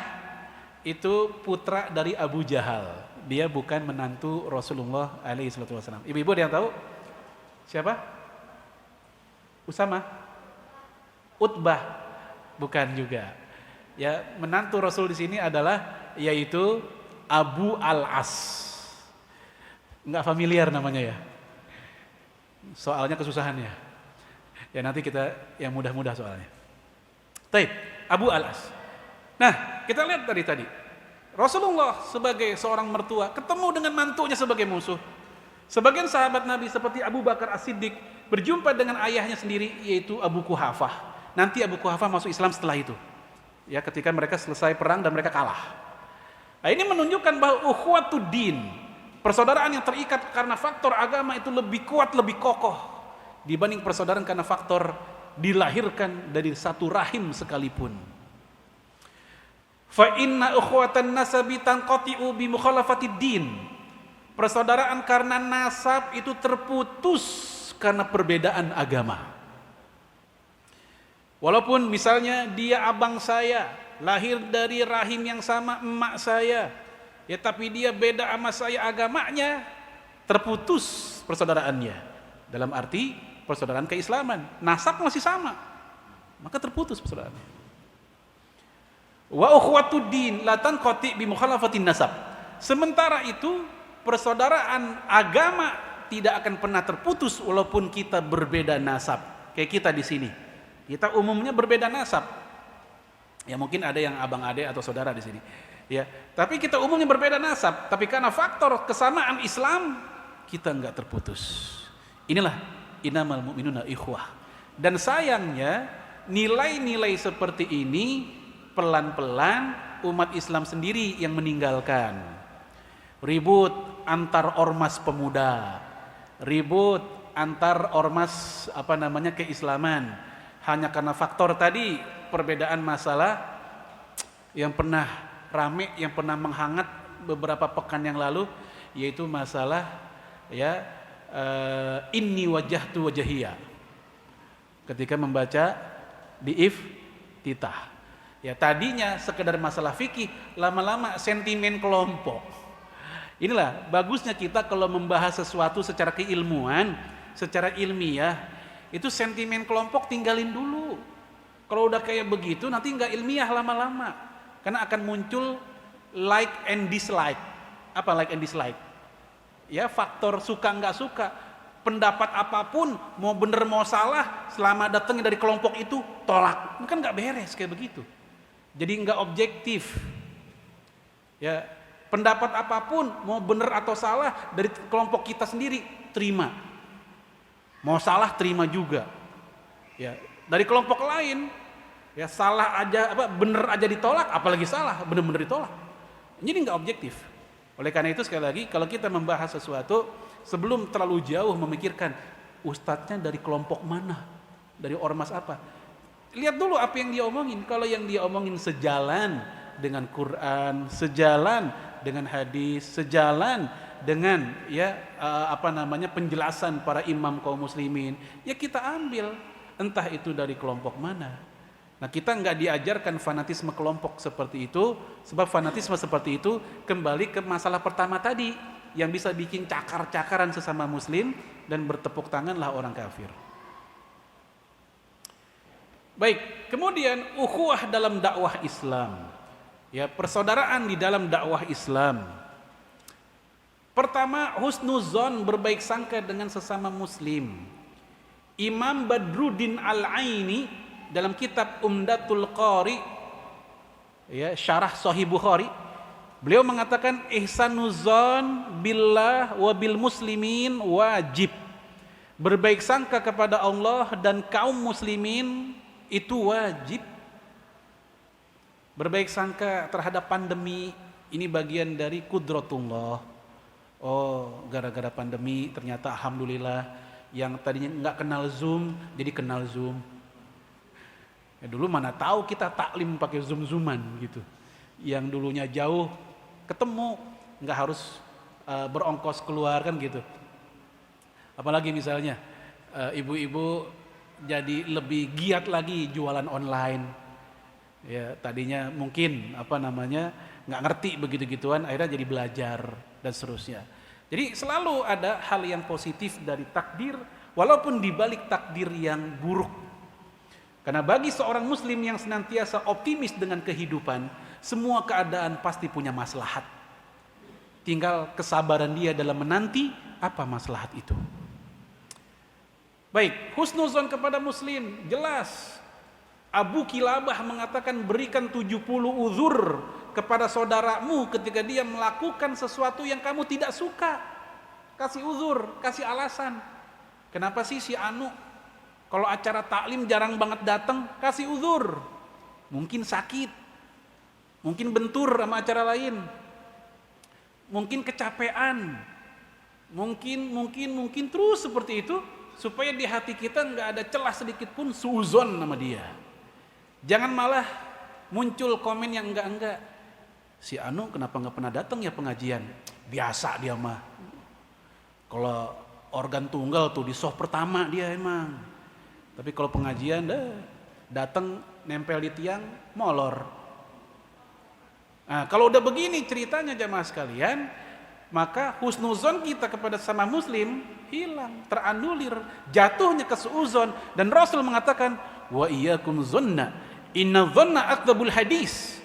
itu putra dari Abu Jahal. Dia bukan menantu Rasulullah alaihi salatu wasallam. Ibu-ibu ada yang tahu? Siapa? Usama? Utbah? Bukan juga. Ya, menantu Rasul di sini adalah yaitu Abu Al-As. Enggak familiar namanya ya. Soalnya kesusahannya. Ya nanti kita yang mudah-mudah soalnya. Taib, Abu Al-As. Nah, kita lihat dari tadi. Rasulullah sebagai seorang mertua ketemu dengan mantunya sebagai musuh. Sebagian sahabat Nabi seperti Abu Bakar As-Siddiq berjumpa dengan ayahnya sendiri yaitu Abu Quhafah. Nanti Abu Quhafah masuk Islam setelah itu. Ya, ketika mereka selesai perang dan mereka kalah. Nah, ini menunjukkan bahwa ukhuwatud din, persaudaraan yang terikat karena faktor agama itu lebih kuat, lebih kokoh dibanding persaudaraan karena faktor dilahirkan dari satu rahim sekalipun. Fa inna ukhuwatan nasabi tanqati'u bi mukhalafatid din. Persaudaraan karena nasab itu terputus karena perbedaan agama. Walaupun misalnya dia abang saya, lahir dari rahim yang sama emak saya, ya tapi dia beda sama saya agamanya, terputus persaudaraannya. Dalam arti persaudaraan keislaman, nasab masih sama, maka terputus persaudaraannya. Wa ukhuwatud din la tanqati bi mukhalafatin nasab. Sementara itu persaudaraan agama tidak akan pernah terputus walaupun kita berbeda nasab. Kayak kita di sini, kita umumnya berbeda nasab. Ya mungkin ada yang abang ade atau saudara di sini. Ya, tapi kita umumnya berbeda nasab. Tapi karena faktor kesamaan Islam, kita enggak terputus. Inilah innamal mu'minuna ikhwah. Dan sayangnya nilai-nilai seperti ini pelan-pelan umat Islam sendiri yang meninggalkan. Ribut antar ormas pemuda, ribut antar ormas keislaman, hanya karena faktor tadi, perbedaan masalah yang pernah rame, yang pernah menghangat beberapa pekan yang lalu, yaitu masalah inni wajjahtu wajhiyya ketika membaca di iftitah. Ya tadinya sekedar masalah fikih, lama-lama sentimen kelompok. Inilah bagusnya kita kalau membahas sesuatu secara keilmuan, secara ilmiah, itu sentimen kelompok tinggalin dulu. Kalau udah kayak begitu nanti nggak ilmiah lama-lama, karena akan muncul like and dislike. Apa like and dislike? Ya faktor suka nggak suka. Pendapat apapun, mau bener mau salah, selama datangnya dari kelompok itu tolak. Ini kan nggak beres kayak begitu. Jadi nggak objektif. Ya, pendapat apapun, mau bener atau salah dari kelompok kita sendiri terima. Mau salah terima juga. Ya, dari kelompok lain, ya salah aja, bener aja ditolak, apalagi salah, bener-bener ditolak. Jadi nggak objektif. Oleh karena itu sekali lagi, kalau kita membahas sesuatu, sebelum terlalu jauh memikirkan ustadznya dari kelompok mana, dari ormas apa, lihat dulu apa yang dia omongin. Kalau yang dia omongin sejalan dengan Quran, sejalan dengan hadis, sejalan dengan penjelasan para imam kaum muslimin, ya kita ambil, entah itu dari kelompok mana. Nah kita nggak diajarkan fanatisme kelompok seperti itu, sebab fanatisme seperti itu kembali ke masalah pertama tadi, yang bisa bikin cakar-cakaran sesama muslim dan bertepuk tanganlah orang kafir. Baik, kemudian ukhuwah dalam dakwah Islam. Ya, persaudaraan di dalam dakwah Islam. Pertama, husnuzon, berbaik sangka dengan sesama muslim. Imam Badruddin Al-Aini dalam kitab Umdatul Qari, ya, syarah Sahih Bukhari, beliau mengatakan ihsanuzon billah wa bil muslimin wajib. Berbaik sangka kepada Allah dan kaum muslimin itu wajib. Berbaik sangka terhadap pandemi ini bagian dari kudratullah. Oh, gara-gara pandemi ternyata alhamdulillah yang tadinya nggak kenal Zoom jadi kenal Zoom. Ya, dulu mana tahu kita taklim pakai zoom-zooman gitu. Yang dulunya jauh ketemu, nggak harus berongkos keluar kan gitu. Apalagi misalnya ibu-ibu jadi lebih giat lagi jualan online. Ya tadinya mungkin nggak ngerti begitu-gituan, akhirnya jadi belajar dan seterusnya. Jadi selalu ada hal yang positif dari takdir, walaupun dibalik takdir yang buruk. Karena bagi seorang muslim yang senantiasa optimis dengan kehidupan, semua keadaan pasti punya maslahat. Tinggal kesabaran dia dalam menanti apa maslahat itu. Baik, husnuzon kepada muslim, jelas. Abu Kilabah mengatakan berikan 70 uzur kepada saudaramu ketika dia melakukan sesuatu yang kamu tidak suka. Kasih uzur, kasih alasan. Kenapa sih si Anu kalau acara taklim jarang banget datang? Kasih uzur. Mungkin sakit, mungkin bentur sama acara lain, mungkin kecapean, mungkin terus seperti itu, supaya di hati kita nggak ada celah sedikit pun suuzon sama dia. Jangan malah muncul komen yang enggak. Si Anu kenapa nggak pernah datang ya pengajian? Biasa dia mah. Kalau organ tunggal tuh di soft pertama dia emang. Tapi kalau pengajian datang nempel di tiang molor. Nah, kalau udah begini ceritanya jamaah sekalian, maka husnuzon kita kepada sama muslim hilang, teranulir, jatuhnya ke suuzon. Dan Rasul mengatakan, wa iyyakum zonna, inna zonna akdzabul hadis.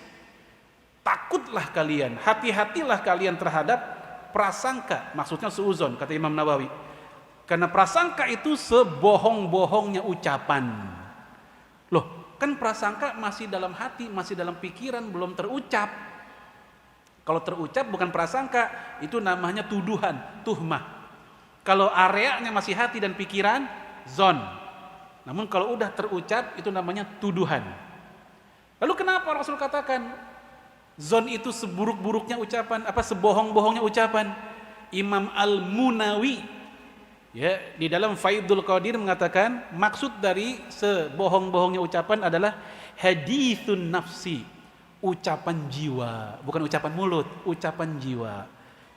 Takutlah kalian, hati-hatilah kalian terhadap prasangka, maksudnya suuzon kata Imam Nawawi. Karena prasangka itu sebohong-bohongnya ucapan. Loh, kan prasangka masih dalam hati, masih dalam pikiran, belum terucap. Kalau terucap bukan prasangka, itu namanya tuduhan, tuhmah. Kalau areanya masih hati dan pikiran, zon. Namun kalau udah terucap, itu namanya tuduhan. Lalu kenapa Rasul katakan zon itu seburuk-buruknya ucapan, sebohong-bohongnya ucapan? Imam Al-Munawi ya di dalam Faidul Qadir mengatakan maksud dari sebohong-bohongnya ucapan adalah hadithun nafsi, ucapan jiwa, bukan ucapan mulut, ucapan jiwa.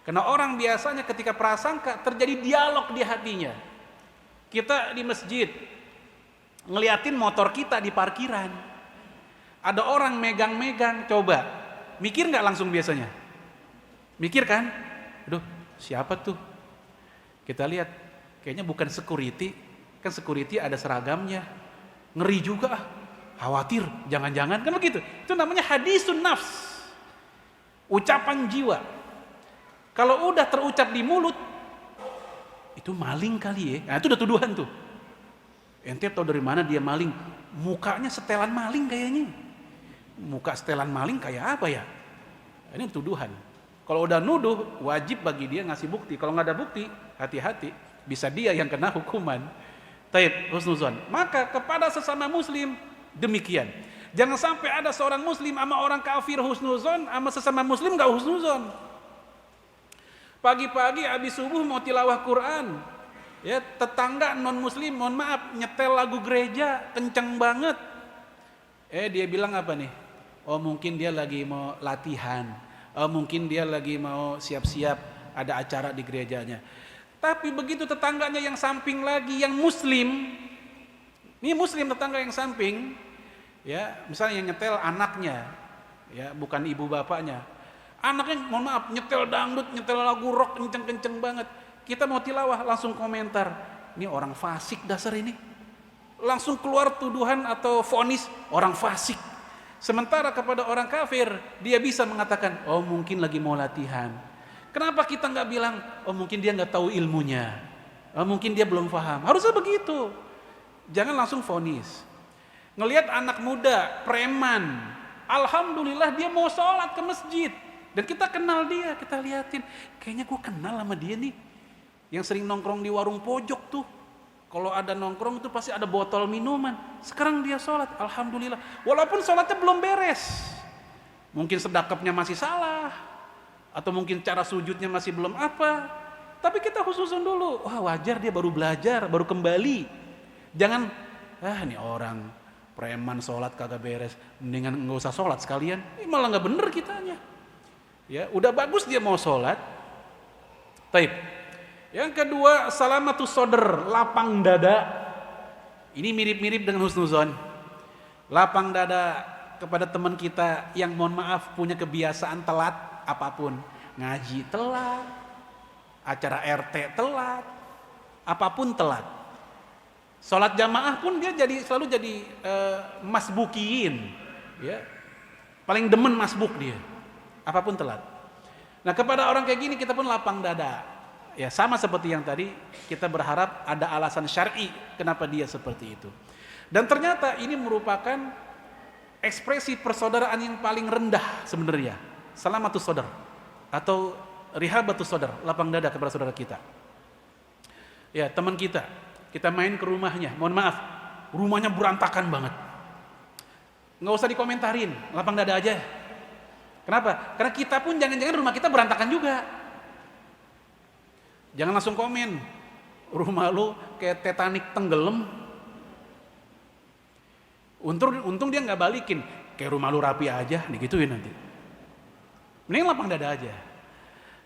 Karena orang biasanya ketika prasangka terjadi dialog di hatinya. Kita di masjid ngeliatin motor kita di parkiran, ada orang megang-megang, coba mikir nggak langsung biasanya? Mikir kan? Aduh, siapa tuh? Kita lihat, kayaknya bukan security, kan security ada seragamnya, ngeri juga, khawatir, jangan-jangan, kan begitu. Itu namanya hadisun nafs, ucapan jiwa. Kalau udah terucap di mulut, itu maling kali ya. Nah itu udah tuduhan tuh. Ente tahu dari mana dia maling? Mukanya setelan maling kayaknya. Muka setelan maling kayak apa ya? Ini tuduhan. Kalau udah nuduh, wajib bagi dia ngasih bukti. Kalau nggak ada bukti, hati-hati. Bisa dia yang kena hukuman. Taib, husnuzon. Maka kepada sesama muslim, demikian. Jangan sampai ada seorang muslim sama orang kafir husnuzon, sama sesama muslim nggak husnuzon. Pagi-pagi habis subuh mau tilawah Quran, ya tetangga non muslim, mohon maaf, nyetel lagu gereja kenceng banget. Dia bilang apa nih? Oh mungkin dia lagi mau latihan, mungkin dia lagi mau siap-siap ada acara di gerejanya. Tapi begitu tetangganya yang samping lagi yang muslim, ini muslim tetangga yang samping, ya misalnya yang nyetel anaknya, ya bukan ibu bapaknya. Anaknya mohon maaf nyetel dangdut, nyetel lagu rock kenceng-kenceng banget. Kita mau tilawah langsung komentar, ini orang fasik dasar ini. Langsung keluar tuduhan atau vonis orang fasik. Sementara kepada orang kafir dia bisa mengatakan, oh mungkin lagi mau latihan. Kenapa kita nggak bilang, oh mungkin dia nggak tahu ilmunya, oh mungkin dia belum paham. Harusnya begitu. Jangan langsung vonis. Ngelihat anak muda preman, alhamdulillah dia mau sholat ke masjid. Dan kita kenal dia, kita liatin, kayaknya gue kenal sama dia nih, yang sering nongkrong di warung pojok tuh. Kalau ada nongkrong itu pasti ada botol minuman. Sekarang dia sholat, alhamdulillah. Walaupun sholatnya belum beres, mungkin sedekapnya masih salah, atau mungkin cara sujudnya masih belum apa. Tapi kita khususin dulu, wah wajar dia baru belajar, baru kembali. Jangan, ini orang preman sholat kagak beres, mendingan nggak usah sholat sekalian. Ini malah nggak bener kitanya. Ya, udah bagus dia mau sholat. Taib. Yang kedua, salamatus sodr, lapang dada. Ini mirip-mirip dengan husnuzon. Lapang dada kepada teman kita yang mohon maaf punya kebiasaan telat apapun. Ngaji telat, acara RT telat, apapun telat. Sholat jamaah pun dia selalu jadi masbukiin. Ya. Paling demen masbuk dia. Apapun telat. Nah kepada orang kayak gini kita pun lapang dada. Ya sama seperti yang tadi, kita berharap ada alasan syar'i kenapa dia seperti itu. Dan ternyata ini merupakan ekspresi persaudaraan yang paling rendah sebenarnya. Salamatus sodar atau rihabatus sodar, lapang dada kepada saudara kita. Ya teman kita main ke rumahnya, mohon maaf, rumahnya berantakan banget. Nggak usah dikomentarin, lapang dada aja. Kenapa? Karena kita pun jangan-jangan rumah kita berantakan juga. Jangan langsung komen, rumah lu kayak Titanic tenggelam. Untung dia nggak balikin, kayak rumah lu rapi aja, digituin nanti. Mending lapang dada aja.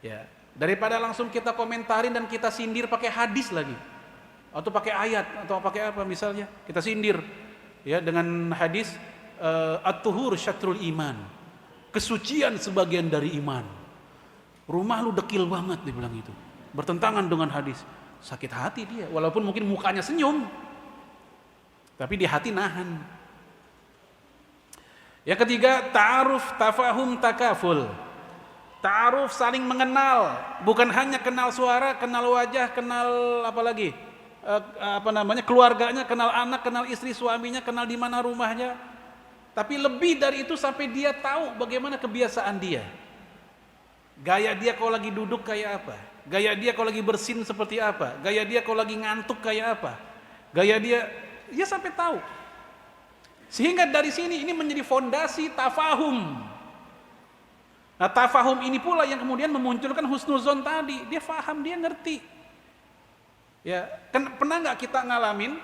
Ya, daripada langsung kita komentarin dan kita sindir pakai hadis lagi, atau pakai ayat, atau pakai apa misalnya, kita sindir, ya dengan hadis at-tuhur syatrul iman. Kesucian sebagian dari iman. Rumah lu dekil banget dibilang itu. Bertentangan dengan hadis. Sakit hati dia. Walaupun mungkin mukanya senyum. Tapi di hati nahan. Yang ketiga, ta'aruf, tafahum, takaful. Ta'aruf, saling mengenal, bukan hanya kenal suara, kenal wajah, kenal apa lagi? Keluarganya, kenal anak, kenal istri, suaminya, kenal di mana rumahnya. Tapi lebih dari itu sampai dia tahu bagaimana kebiasaan dia. Gaya dia kalau lagi duduk kayak apa? Gaya dia kalau lagi bersin seperti apa? Gaya dia kalau lagi ngantuk kayak apa? Gaya dia sampai tahu. Sehingga dari sini ini menjadi fondasi tafahum. Nah, tafahum ini pula yang kemudian memunculkan husnuzon tadi. Dia faham, dia ngerti. Ya, kan pernah nggak kita ngalamin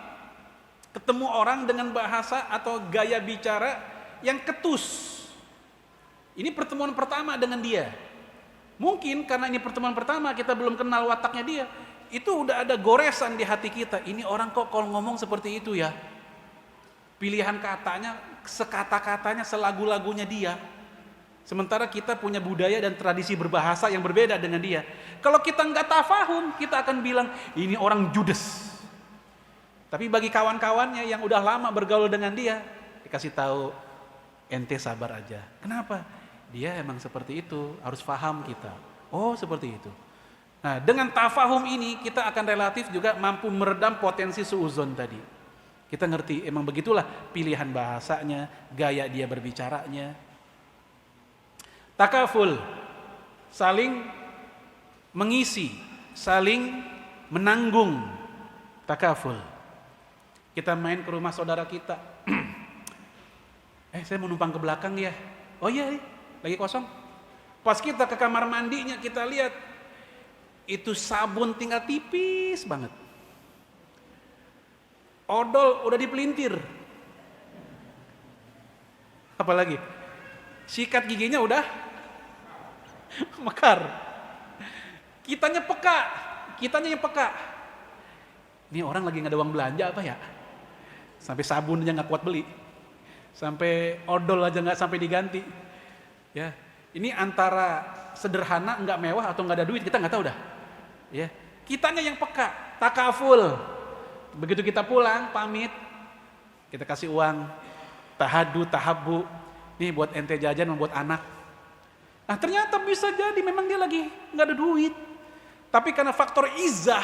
ketemu orang dengan bahasa atau gaya bicara yang ketus? Ini pertemuan pertama dengan dia. Mungkin karena ini pertemuan pertama, kita belum kenal wataknya dia. Itu udah ada goresan di hati kita. Ini orang kok kalau ngomong seperti itu ya. Pilihan katanya, sekata-katanya, selagu-lagunya dia. Sementara kita punya budaya dan tradisi berbahasa yang berbeda dengan dia. Kalau kita nggak tafahum, kita akan bilang ini orang judes. Tapi bagi kawan-kawannya yang udah lama bergaul dengan dia, dikasih tahu, ente sabar aja. Kenapa? Dia emang seperti itu, harus paham kita. Oh seperti itu. Nah dengan tafahum ini kita akan relatif juga mampu meredam potensi suuzon tadi. Kita ngerti emang begitulah pilihan bahasanya, gaya dia berbicaranya. Takaful, saling mengisi, saling menanggung. Takaful. Kita main ke rumah saudara kita. Saya mau numpang ke belakang ya. Oh iya, lagi kosong. Pas kita ke kamar mandinya kita lihat itu sabun tinggal tipis banget. Odol udah dipelintir. Apalagi sikat giginya udah mekar. Kitanya yang peka. Ini orang lagi nggak ada uang belanja apa ya? Sampai sabun aja nggak kuat beli, sampai odol aja nggak sampai diganti. Ya, ini antara sederhana nggak mewah atau nggak ada duit kita nggak tahu dah. Ya, kitanya yang peka, takaful. Begitu kita pulang pamit, kita kasih uang, tahabu, nih buat ente jajan membuat anak. Nah ternyata bisa jadi memang dia lagi nggak ada duit, tapi karena faktor izah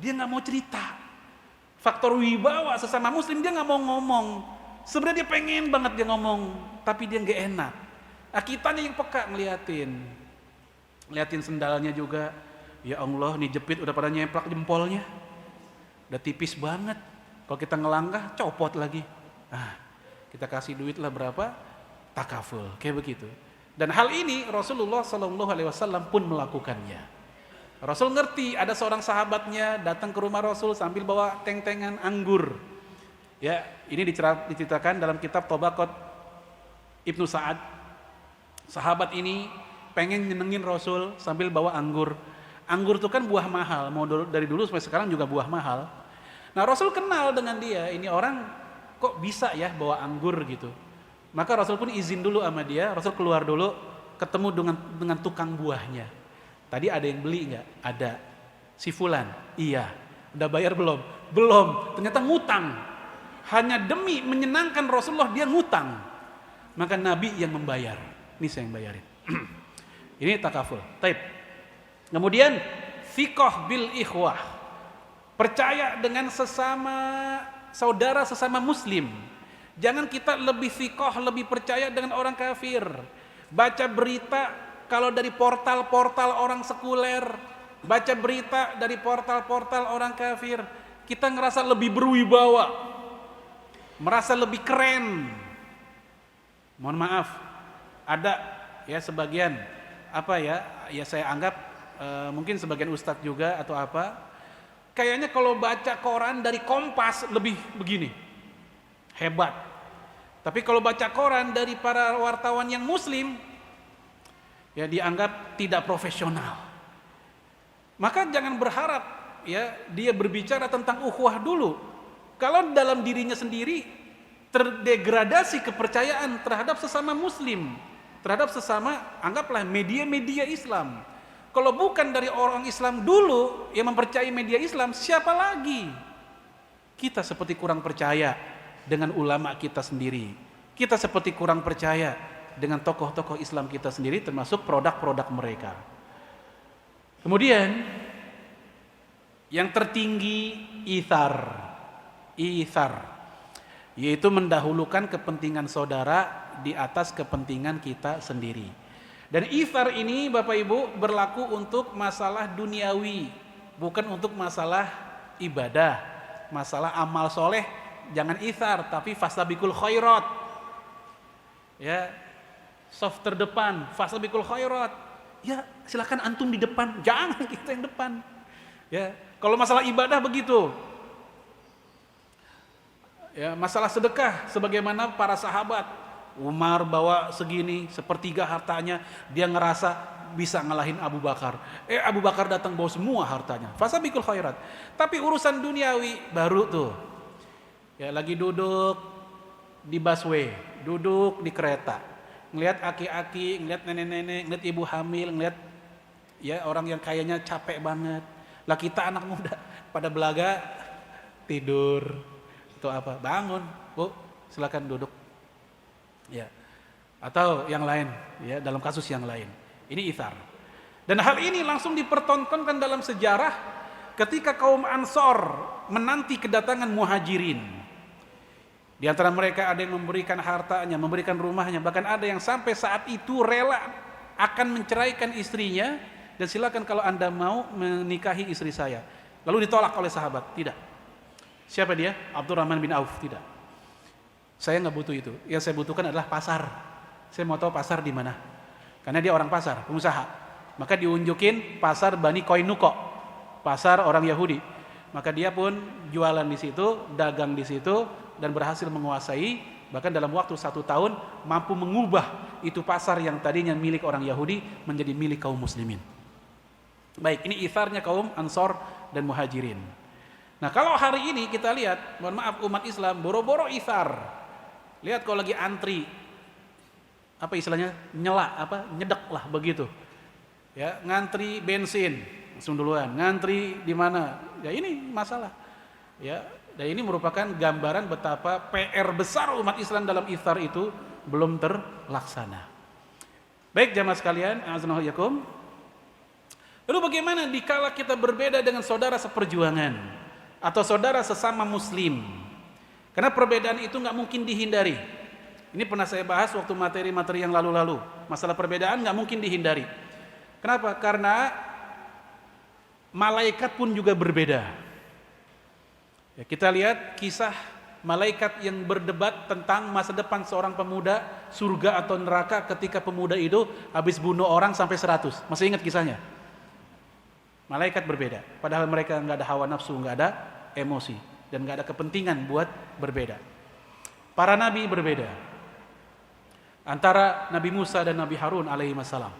dia nggak mau cerita. Faktor wibawa sesama muslim dia nggak mau ngomong. Sebenarnya dia pengen banget dia ngomong, tapi dia nggak enak. Nah, kitanya yang peka ngeliatin sendalnya juga. Ya Allah, nih jepit udah pada nyemplak jempolnya, udah tipis banget. Kalau kita ngelangkah copot lagi. Nah, kita kasih duit lah berapa, takaful, kayak begitu. Dan hal ini Rasulullah SAW pun melakukannya. Rasul ngerti ada seorang sahabatnya datang ke rumah Rasul sambil bawa teng-tengan anggur. Ya, ini diceritakan dalam kitab Tabaqat Ibnu Sa'ad. Sahabat ini pengen nyenengin Rasul sambil bawa anggur. Anggur itu kan buah mahal, mau dari dulu sampai sekarang juga buah mahal. Nah Rasul kenal dengan dia, ini orang kok bisa ya bawa anggur gitu. Maka Rasul pun izin dulu sama dia, Rasul keluar dulu, ketemu dengan tukang buahnya. Tadi ada yang beli nggak? Ada. Si fulan? Iya. Udah bayar belum? Belum. Ternyata ngutang. Hanya demi menyenangkan Rasulullah dia ngutang. Maka Nabi yang membayar. Ini saya yang bayarin. Ini takaful. Taib. Kemudian fiqh bil ikhwah. Percaya dengan sesama saudara, sesama muslim. Jangan kita lebih fiqh, lebih percaya dengan orang kafir. Baca berita kalau dari portal-portal orang sekuler, baca berita dari portal-portal orang kafir, kita ngerasa lebih berwibawa, merasa lebih keren. Mohon maaf, ada ya sebagian ya saya anggap mungkin sebagian ustadz juga atau apa, kayaknya kalau baca koran dari Kompas lebih begini, hebat. Tapi kalau baca koran dari para wartawan yang muslim, ya dianggap tidak profesional. Maka jangan berharap ya dia berbicara tentang ukhuwah dulu. Kalau dalam dirinya sendiri terdegradasi kepercayaan terhadap sesama muslim, terhadap sesama anggaplah media-media Islam. Kalau bukan dari orang Islam dulu yang mempercayai media Islam, siapa lagi? Kita seperti kurang percaya dengan ulama kita sendiri. Kita seperti kurang percaya dengan tokoh-tokoh Islam kita sendiri, termasuk produk-produk mereka. Kemudian yang tertinggi ithar, yaitu mendahulukan kepentingan saudara di atas kepentingan kita sendiri. Dan ithar ini Bapak Ibu berlaku untuk masalah duniawi, bukan untuk masalah ibadah, masalah amal soleh. Jangan ithar, tapi fastabiqul khairat. Ya, soft terdepan, fastabiqul khairat. Ya, silakan antum di depan, jangan kita yang depan. Ya, kalau masalah ibadah begitu. Ya, masalah sedekah sebagaimana para sahabat, Umar bawa segini, sepertiga hartanya, dia ngerasa bisa ngalahin Abu Bakar. Abu Bakar datang bawa semua hartanya. Fastabiqul khairat. Tapi urusan duniawi baru tuh. Ya, lagi duduk di busway, duduk di kereta, ngelihat aki-aki, ngelihat nenek-nenek, ngelihat ibu hamil, ngelihat ya orang yang kayaknya capek banget. Lah kita anak muda pada belaga tidur atau apa, bangun, Bu, silakan duduk. Ya. Atau yang lain, ya, dalam kasus yang lain. Ini ithar. Dan hal ini langsung dipertontonkan dalam sejarah ketika kaum Ansor menanti kedatangan Muhajirin. Di antara mereka ada yang memberikan hartanya, memberikan rumahnya, bahkan ada yang sampai saat itu rela akan menceraikan istrinya, dan silakan kalau Anda mau menikahi istri saya. Lalu ditolak oleh sahabat, tidak. Siapa dia? Abdurrahman bin Auf. Tidak. Saya nggak butuh itu. Yang saya butuhkan adalah pasar. Saya mau tahu pasar di mana. Karena dia orang pasar, pengusaha. Maka diunjukin pasar Bani Koinuko, pasar orang Yahudi. Maka dia pun jualan di situ, dagang di situ, dan berhasil menguasai. Bahkan dalam waktu 1 tahun mampu mengubah itu pasar yang tadinya milik orang Yahudi menjadi milik kaum muslimin. Baik, ini itharnya kaum Ansor dan Muhajirin. Nah, kalau hari ini kita lihat, mohon maaf, umat Islam boro-boro ithar. Lihat kalau lagi antri, apa istilahnya, nyedek lah begitu. Ya, ngantri bensin langsung duluan, ngantri di mana? Ya ini masalah. Ya, dan ini merupakan gambaran betapa PR besar umat Islam dalam ithar itu belum terlaksana. Baik jamaah sekalian, a'azzana yakum. Lalu bagaimana dikala kita berbeda dengan saudara seperjuangan atau saudara sesama muslim? Karena perbedaan itu nggak mungkin dihindari. Ini pernah saya bahas waktu materi-materi yang lalu-lalu. Masalah perbedaan nggak mungkin dihindari. Kenapa? Karena malaikat pun juga berbeda. Ya, kita lihat kisah malaikat yang berdebat tentang masa depan seorang pemuda, surga atau neraka, ketika pemuda itu habis bunuh orang sampai 100. Masih ingat kisahnya? Malaikat berbeda. Padahal mereka nggak ada hawa nafsu, nggak ada emosi, dan nggak ada kepentingan buat berbeda. Para nabi berbeda. Antara Nabi Musa dan Nabi Harun alaihi wassalam.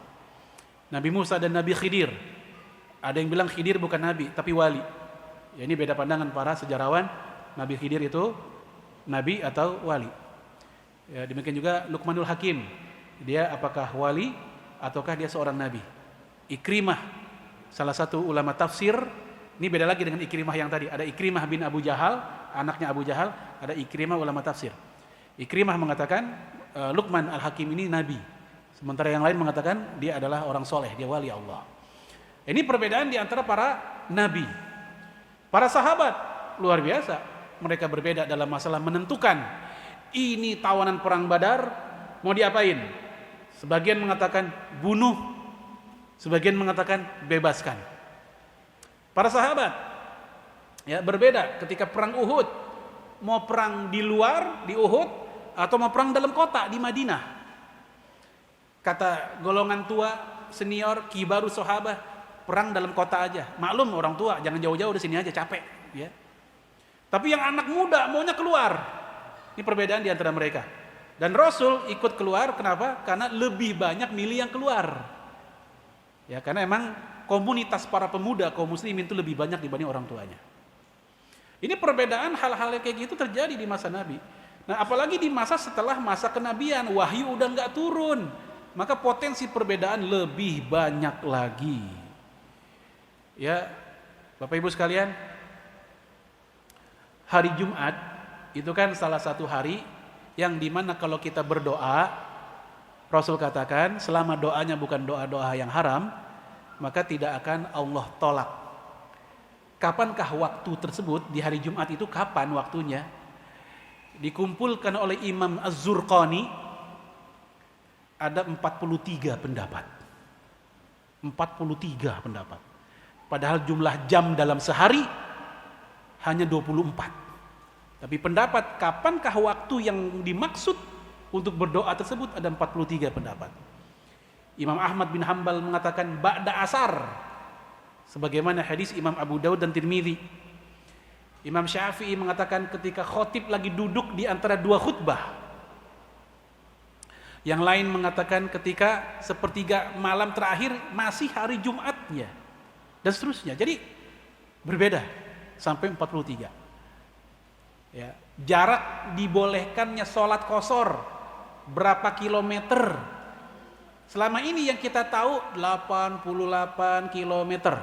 Nabi Musa dan Nabi Khidir. Ada yang bilang Khidir bukan nabi tapi wali. Ya, ini beda pandangan para sejarawan. Nabi Khidir itu nabi atau wali. Ya, demikian juga Luqmanul Hakim. Dia apakah wali ataukah dia seorang nabi? Ikrimah, salah satu ulama tafsir. Ini beda lagi dengan Ikrimah yang tadi. Ada Ikrimah bin Abu Jahal, anaknya Abu Jahal. Ada Ikrimah ulama tafsir. Ikrimah mengatakan Luqman al-Hakim ini nabi. Sementara yang lain mengatakan dia adalah orang soleh, dia wali Allah. Ini perbedaan di antara para nabi. Para sahabat luar biasa. Mereka berbeda dalam masalah menentukan ini tawanan perang Badar mau diapain. Sebagian mengatakan bunuh, sebagian mengatakan bebaskan. Para sahabat ya berbeda ketika perang Uhud, mau perang di luar di Uhud atau mau perang dalam kota di Madinah. Kata golongan tua senior kibaru sahabat, perang dalam kota aja. Maklum orang tua jangan jauh-jauh di sini aja, capek ya. Tapi yang anak muda maunya keluar. Ini perbedaan di antara mereka. Dan Rasul ikut keluar, kenapa? Karena lebih banyak milih yang keluar. Ya, karena emang komunitas para pemuda kaum muslimin itu lebih banyak dibanding orang tuanya. Ini perbedaan hal-hal yang kayak gitu terjadi di masa Nabi. Nah, apalagi di masa setelah masa kenabian, wahyu udah nggak turun, maka potensi perbedaan lebih banyak lagi. Ya, Bapak Ibu sekalian, hari Jumat itu kan salah satu hari yang dimana kalau kita berdoa Rasul katakan selama doanya bukan doa-doa yang haram, maka tidak akan Allah tolak. Kapankah waktu tersebut? Di hari Jumat itu kapan waktunya? Dikumpulkan oleh Imam Az-Zurqani, ada 43 pendapat. 43 pendapat. Padahal jumlah jam dalam sehari hanya 24. Tapi pendapat kapankah waktu yang dimaksud untuk berdoa tersebut ada 43 pendapat. Imam Ahmad bin Hanbal mengatakan ba'da asar, sebagaimana hadis Imam Abu Daud dan Tirmidzi. Imam Syafi'i mengatakan ketika khotib lagi duduk di antara dua khutbah. Yang lain mengatakan ketika sepertiga malam terakhir masih hari Jumatnya, dan seterusnya. Jadi berbeda sampai 43. Ya, jarak dibolehkannya sholat qashar berapa kilometer? Selama ini yang kita tahu 88 kilometer,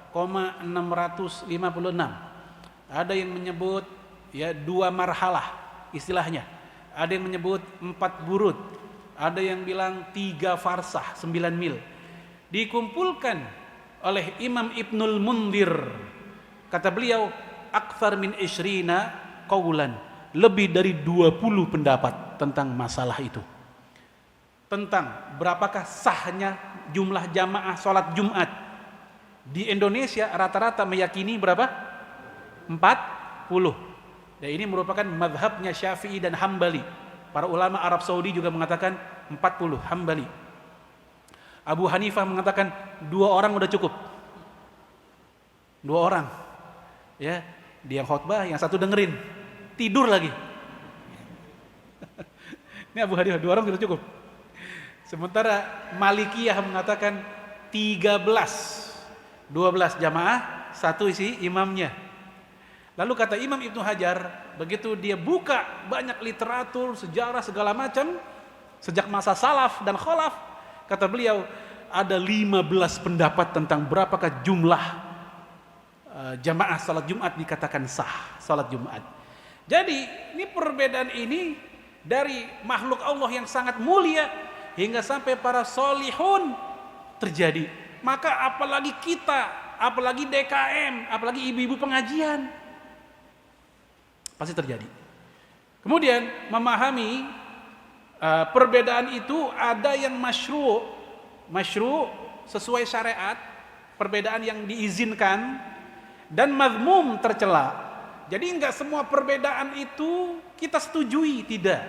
656. Ada yang menyebut ya 2 marhalah istilahnya. Ada yang menyebut 4 burud. Ada yang bilang 3 farsah, 9 mil. Dikumpulkan oleh Imam Ibnul Mundir. Kata beliau, aktsar min isyrina qaulan. Lebih dari 20 pendapat tentang masalah itu. Tentang berapakah sahnya jumlah jamaah sholat Jumat. Di Indonesia rata-rata meyakini berapa? 40. Dan ini merupakan mazhabnya Syafi'i dan Hambali. Para ulama Arab Saudi juga mengatakan 40 Hambali. Abu Hanifah mengatakan 2 orang udah cukup. 2 orang. Ya, dia yang khutbah, yang satu dengerin. Tidur lagi. Ini Abu Hanifah 2 orang sudah cukup. Sementara Malikiyah mengatakan 12 jamaah, satu isi imamnya. Lalu kata Imam Ibnu Hajar, begitu dia buka banyak literatur, sejarah segala macam sejak masa salaf dan khalaf, kata beliau ada 15 pendapat tentang berapakah jumlah jamaah salat Jumat dikatakan sah salat Jumat. Jadi ini perbedaan ini dari makhluk Allah yang sangat mulia hingga sampai para solihun terjadi. Maka apalagi kita, apalagi DKM, apalagi ibu-ibu pengajian, pasti terjadi. Kemudian memahami perbedaan itu ada yang masyru' sesuai syariat, perbedaan yang diizinkan, dan mazmum tercela. Jadi enggak semua perbedaan itu kita setujui, tidak.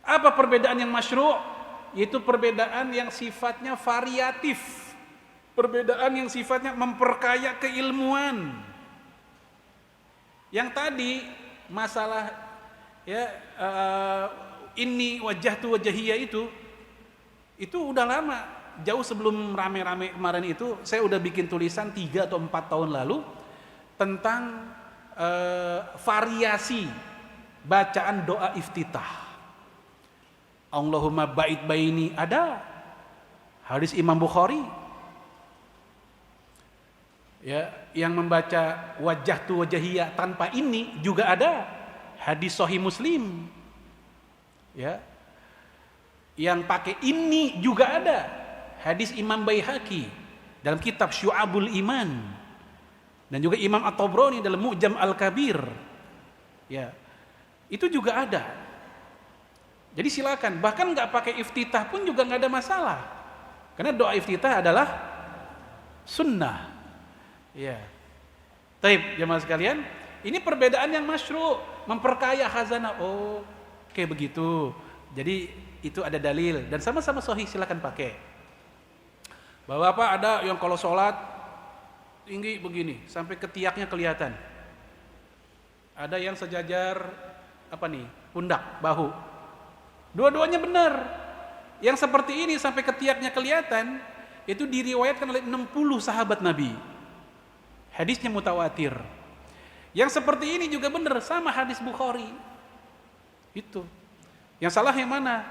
Apa perbedaan yang masyru'? Yaitu perbedaan yang sifatnya variatif, perbedaan yang sifatnya memperkaya keilmuan. Yang tadi masalah ya ini wajhatu wajhiyah itu udah lama, jauh sebelum rame-rame kemarin itu saya udah bikin tulisan 3 atau 4 tahun lalu tentang variasi bacaan doa iftitah. Allahumma ba'id baini, ada hadis Imam Bukhari. Ya, yang membaca wajhatu wajhiyah tanpa ini juga ada hadis Sahih Muslim. Ya. Yang pakai ini juga ada hadis Imam Baihaqi dalam kitab Syu'abul Iman, dan juga Imam At-Tabrani dalam Mu'jam Al-Kabir. Ya. Itu juga ada. Jadi silakan, bahkan nggak pakai iftitah pun juga nggak ada masalah. Karena doa iftitah adalah sunnah. Ya. Taib, jemaah sekalian, ini perbedaan yang masyru', memperkaya khazanah. Oh, kayak begitu. Jadi itu ada dalil dan sama-sama sahih, silakan pakai. Bahwa apa, ada yang kalau sholat tinggi begini sampai ketiaknya kelihatan. Ada yang sejajar apa nih, pundak, bahu. Dua-duanya benar. Yang seperti ini sampai ketiaknya kelihatan itu diriwayatkan oleh 60 sahabat Nabi. Hadisnya mutawatir. Yang seperti ini juga benar, sama hadis Bukhari. Itu. Yang salah yang mana?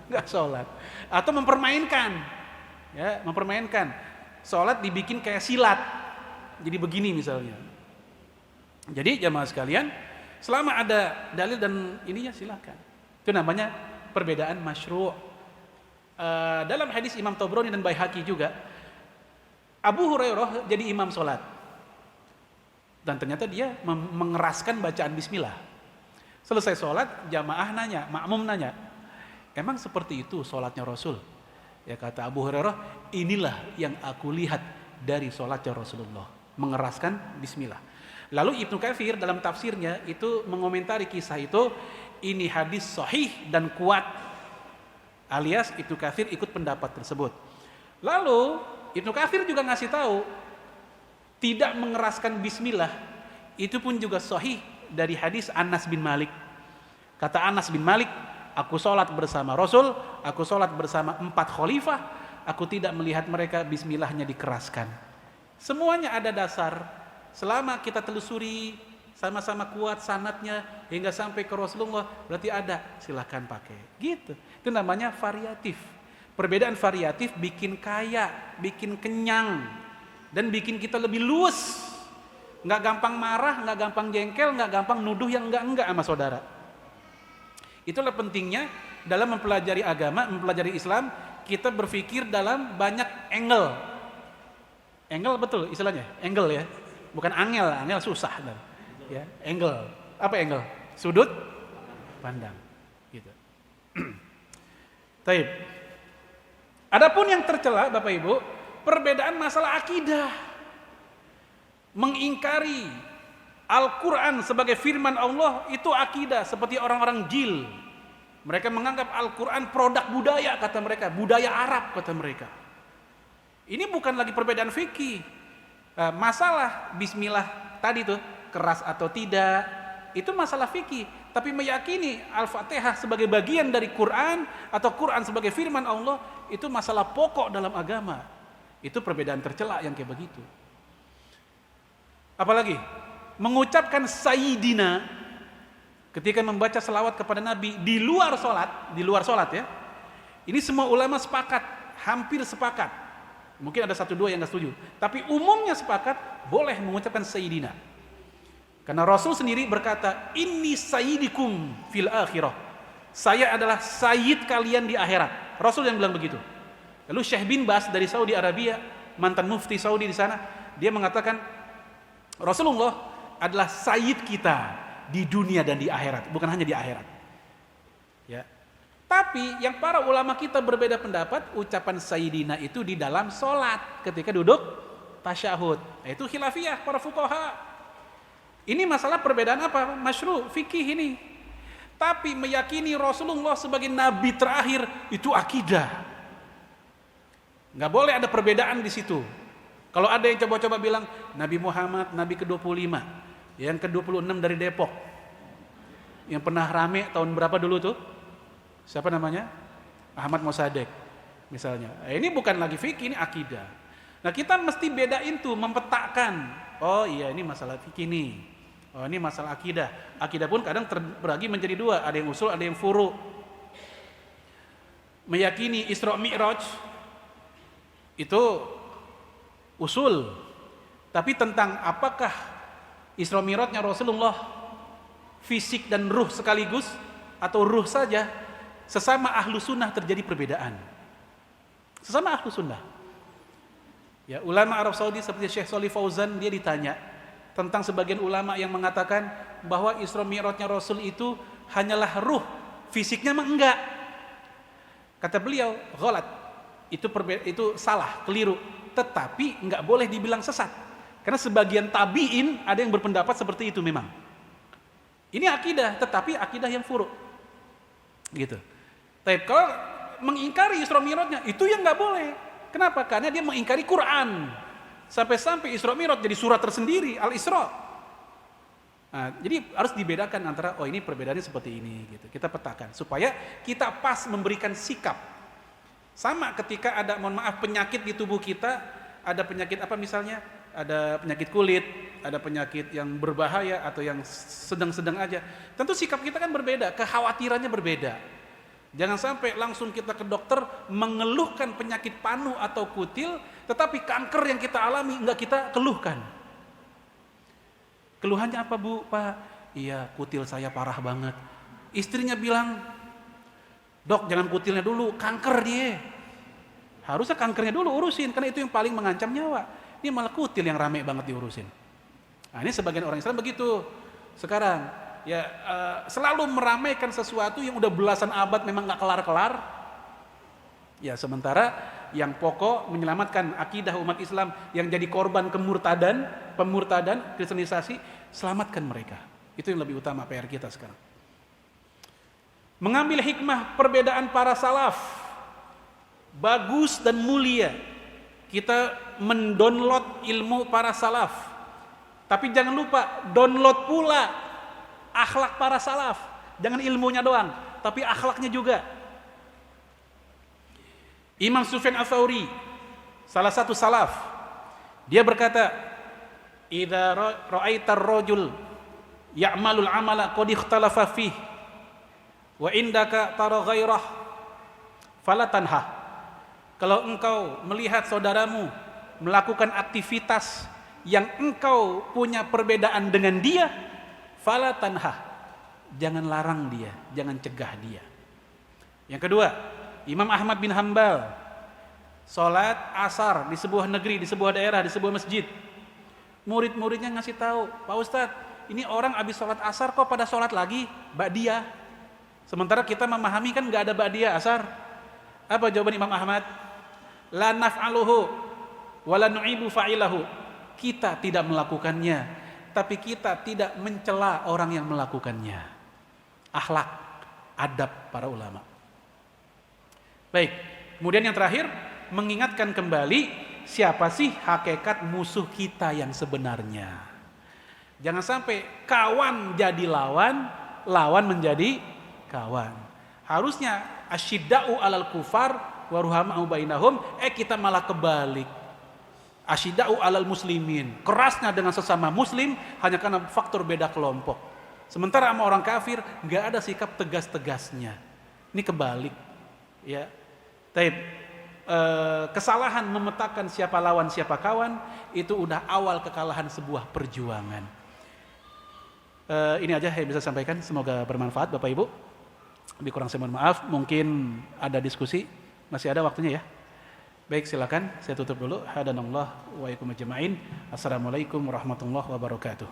Enggak sholat. Atau mempermainkan. Ya, mempermainkan. Sholat dibikin kayak silat. Jadi begini misalnya. Jadi jamaah sekalian, selama ada dalil dan ininya silakan. Itu namanya perbedaan masyru'. Dalam hadis Imam Tabrani dan Baihaqi juga, Abu Hurairah jadi imam sholat, dan ternyata dia mengeraskan bacaan bismillah. Selesai sholat, jamaah nanya, makmum nanya, emang seperti itu sholatnya Rasul? Ya kata Abu Hurairah, inilah yang aku lihat dari sholatnya Rasulullah, mengeraskan bismillah. Lalu Ibnu Katsir dalam tafsirnya itu mengomentari kisah itu, ini hadis sahih dan kuat, alias Ibnu Katsir ikut pendapat tersebut. Lalu Ibnu Katsir juga ngasih tahu, tidak mengeraskan bismillah itu pun juga sahih dari hadis Anas bin Malik. Kata Anas bin Malik, aku sholat bersama Rasul, aku sholat bersama 4 khalifah, aku tidak melihat mereka bismillahnya dikeraskan. Semuanya ada dasar. Selama kita telusuri sama-sama kuat sanadnya hingga sampai ke Rasulullah, berarti ada, silahkan pakai. Gitu. Itu namanya variatif. Perbedaan variatif bikin kaya, bikin kenyang, dan bikin kita lebih luas. Nggak gampang marah, nggak gampang jengkel, nggak gampang nuduh yang enggak sama saudara. Itulah pentingnya dalam mempelajari agama, mempelajari Islam, kita berpikir dalam banyak angle. Angle betul istilahnya, angle ya. Bukan angel, angel susah dan ya, angle. Apa angle? Sudut pandang. Gitu. Taib. Adapun yang tercela Bapak Ibu, perbedaan masalah akidah. Mengingkari Al-Quran sebagai firman Allah itu akidah, seperti orang-orang jil. Mereka menganggap Al-Quran produk budaya, kata mereka, budaya Arab, kata mereka. Ini bukan lagi perbedaan fikih. Masalah bismillah tadi tuh, keras atau tidak, itu masalah fikih. Tapi meyakini Al-Fatihah sebagai bagian dari Quran atau Quran sebagai firman Allah, itu masalah pokok dalam agama. Itu perbedaan tercela yang kayak begitu. Apalagi mengucapkan sayyidina ketika membaca selawat kepada Nabi di luar sholat ya. Ini semua ulama sepakat, hampir sepakat. Mungkin ada 1-2 yang nggak setuju, tapi umumnya sepakat boleh mengucapkan sayyidina. Karena Rasul sendiri berkata, inni sayyidikum fil akhirah. Saya adalah sayyid kalian di akhirat. Rasul yang bilang begitu. Lalu Syekh bin Baz dari Saudi Arabia, mantan mufti Saudi di sana, dia mengatakan Rasulullah adalah sayyid kita di dunia dan di akhirat, bukan hanya di akhirat. Ya. Tapi yang para ulama kita berbeda pendapat, ucapan sayyidina itu di dalam sholat ketika duduk tasyahud. Itu khilafiyah para fuqaha. Ini masalah perbedaan apa? Masyru' fikih ini. Tapi meyakini Rasulullah sebagai nabi terakhir itu akidah. Nggak boleh ada perbedaan di situ. Kalau ada yang coba-coba bilang Nabi Muhammad nabi ke-25, yang ke-26 dari Depok, yang pernah rame tahun berapa dulu tuh? Siapa namanya? Ahmad Mosadek misalnya. Ini bukan lagi fikih, ini akidah. Nah kita mesti bedain tuh, mempetakkan. Oh iya ini masalah fikih nih. Oh ini masalah akidah. Akidah pun kadang terbagi menjadi 2, ada yang usul, ada yang furu. Meyakini Isra Mi'raj itu usul. Tapi tentang apakah Isra Mi'rajnya Rasulullah fisik dan ruh sekaligus atau ruh saja, sesama ahlu sunnah terjadi perbedaan. Sesama ahlu sunnah. Ya, ulama Arab Saudi seperti Syekh Shalih Fauzan, dia ditanya tentang sebagian ulama yang mengatakan bahwa Isra Mi'rajnya Rasul itu hanyalah ruh, fisiknya mah enggak. Kata beliau, ghalat. Itu salah, keliru. Tetapi enggak boleh dibilang sesat. Karena sebagian tabi'in ada yang berpendapat seperti itu memang. Ini akidah, tetapi akidah yang furu'. Gitu. Tapi kalau mengingkari Isra Mi'rajnya, itu yang nggak boleh. Kenapa? Karena dia mengingkari Quran. Sampai-sampai Isra Mi'raj jadi surat tersendiri, Al-Isra. Nah, jadi harus dibedakan antara, oh ini perbedaannya seperti ini. Gitu. Kita petakan supaya kita pas memberikan sikap. Sama ketika ada, mohon maaf, penyakit di tubuh kita, ada penyakit apa misalnya? Ada penyakit kulit, ada penyakit yang berbahaya atau yang sedang-sedang aja. Tentu sikap kita kan berbeda, kekhawatirannya berbeda. Jangan sampai langsung kita ke dokter mengeluhkan penyakit panu atau kutil, tetapi kanker yang kita alami enggak kita keluhkan. Keluhannya apa Bu? Pak, iya kutil saya parah banget. Istrinya bilang, Dok, jangan kutilnya dulu, kanker dia. Harusnya kankernya dulu urusin, karena itu yang paling mengancam nyawa. Ini malah kutil yang rame banget diurusin. Nah, ini sebagian orang Islam begitu. Sekarang, ya selalu meramaikan sesuatu yang udah belasan abad memang nggak kelar-kelar. Ya, sementara yang pokok menyelamatkan akidah umat Islam yang jadi korban pemurtadan, kristenisasi, selamatkan mereka. Itu yang lebih utama PR kita sekarang. Mengambil hikmah perbedaan para salaf, bagus dan mulia. Kita mendownload ilmu para salaf. Tapi jangan lupa download pula akhlak para salaf. Jangan ilmunya doang, tapi akhlaknya juga. Imam Sufyan Ats-Tsauri, salah satu salaf, dia berkata, "Idza ra'aitar rajul ya'malul amala qad ikhtalafa fihi wa indaka tara ghairah fala tanha." Kalau engkau melihat saudaramu melakukan aktivitas yang engkau punya perbedaan dengan dia, fala tanha, jangan larang dia, jangan cegah dia. Yang kedua, Imam Ahmad bin Hanbal, sholat asar di sebuah negeri, di sebuah daerah, di sebuah masjid. Murid-muridnya ngasih tahu, "Pak Ustadz, ini orang habis sholat asar kok pada sholat lagi ba'diyah." Sementara kita memahami kan nggak ada ba'diyah asar. Apa jawaban Imam Ahmad? La naf'aluhu wa la nu'ibu fa'ilahu. Kita tidak melakukannya, tapi kita tidak mencela orang yang melakukannya. Akhlak, adab para ulama. Baik, kemudian yang terakhir, mengingatkan kembali siapa sih hakikat musuh kita yang sebenarnya. Jangan sampai kawan jadi lawan, lawan menjadi kawan. Harusnya asyidda'u alal kufar wa ruhama'u bainahum, kita malah kebalik. Asyidda'u alal muslimin, kerasnya dengan sesama muslim hanya karena faktor beda kelompok. Sementara sama orang kafir nggak ada sikap tegas-tegasnya. Ini kebalik, ya. Taib. Kesalahan memetakan siapa lawan siapa kawan itu udah awal kekalahan sebuah perjuangan. Ini aja yang bisa saya sampaikan, semoga bermanfaat Bapak Ibu. Lebih kurang saya mohon maaf, mungkin ada diskusi, masih ada waktunya ya. Baik, silakan saya tutup dulu. Hadanallah wa iyyakum ajma'in. Assalamualaikum warahmatullahi wabarakatuh.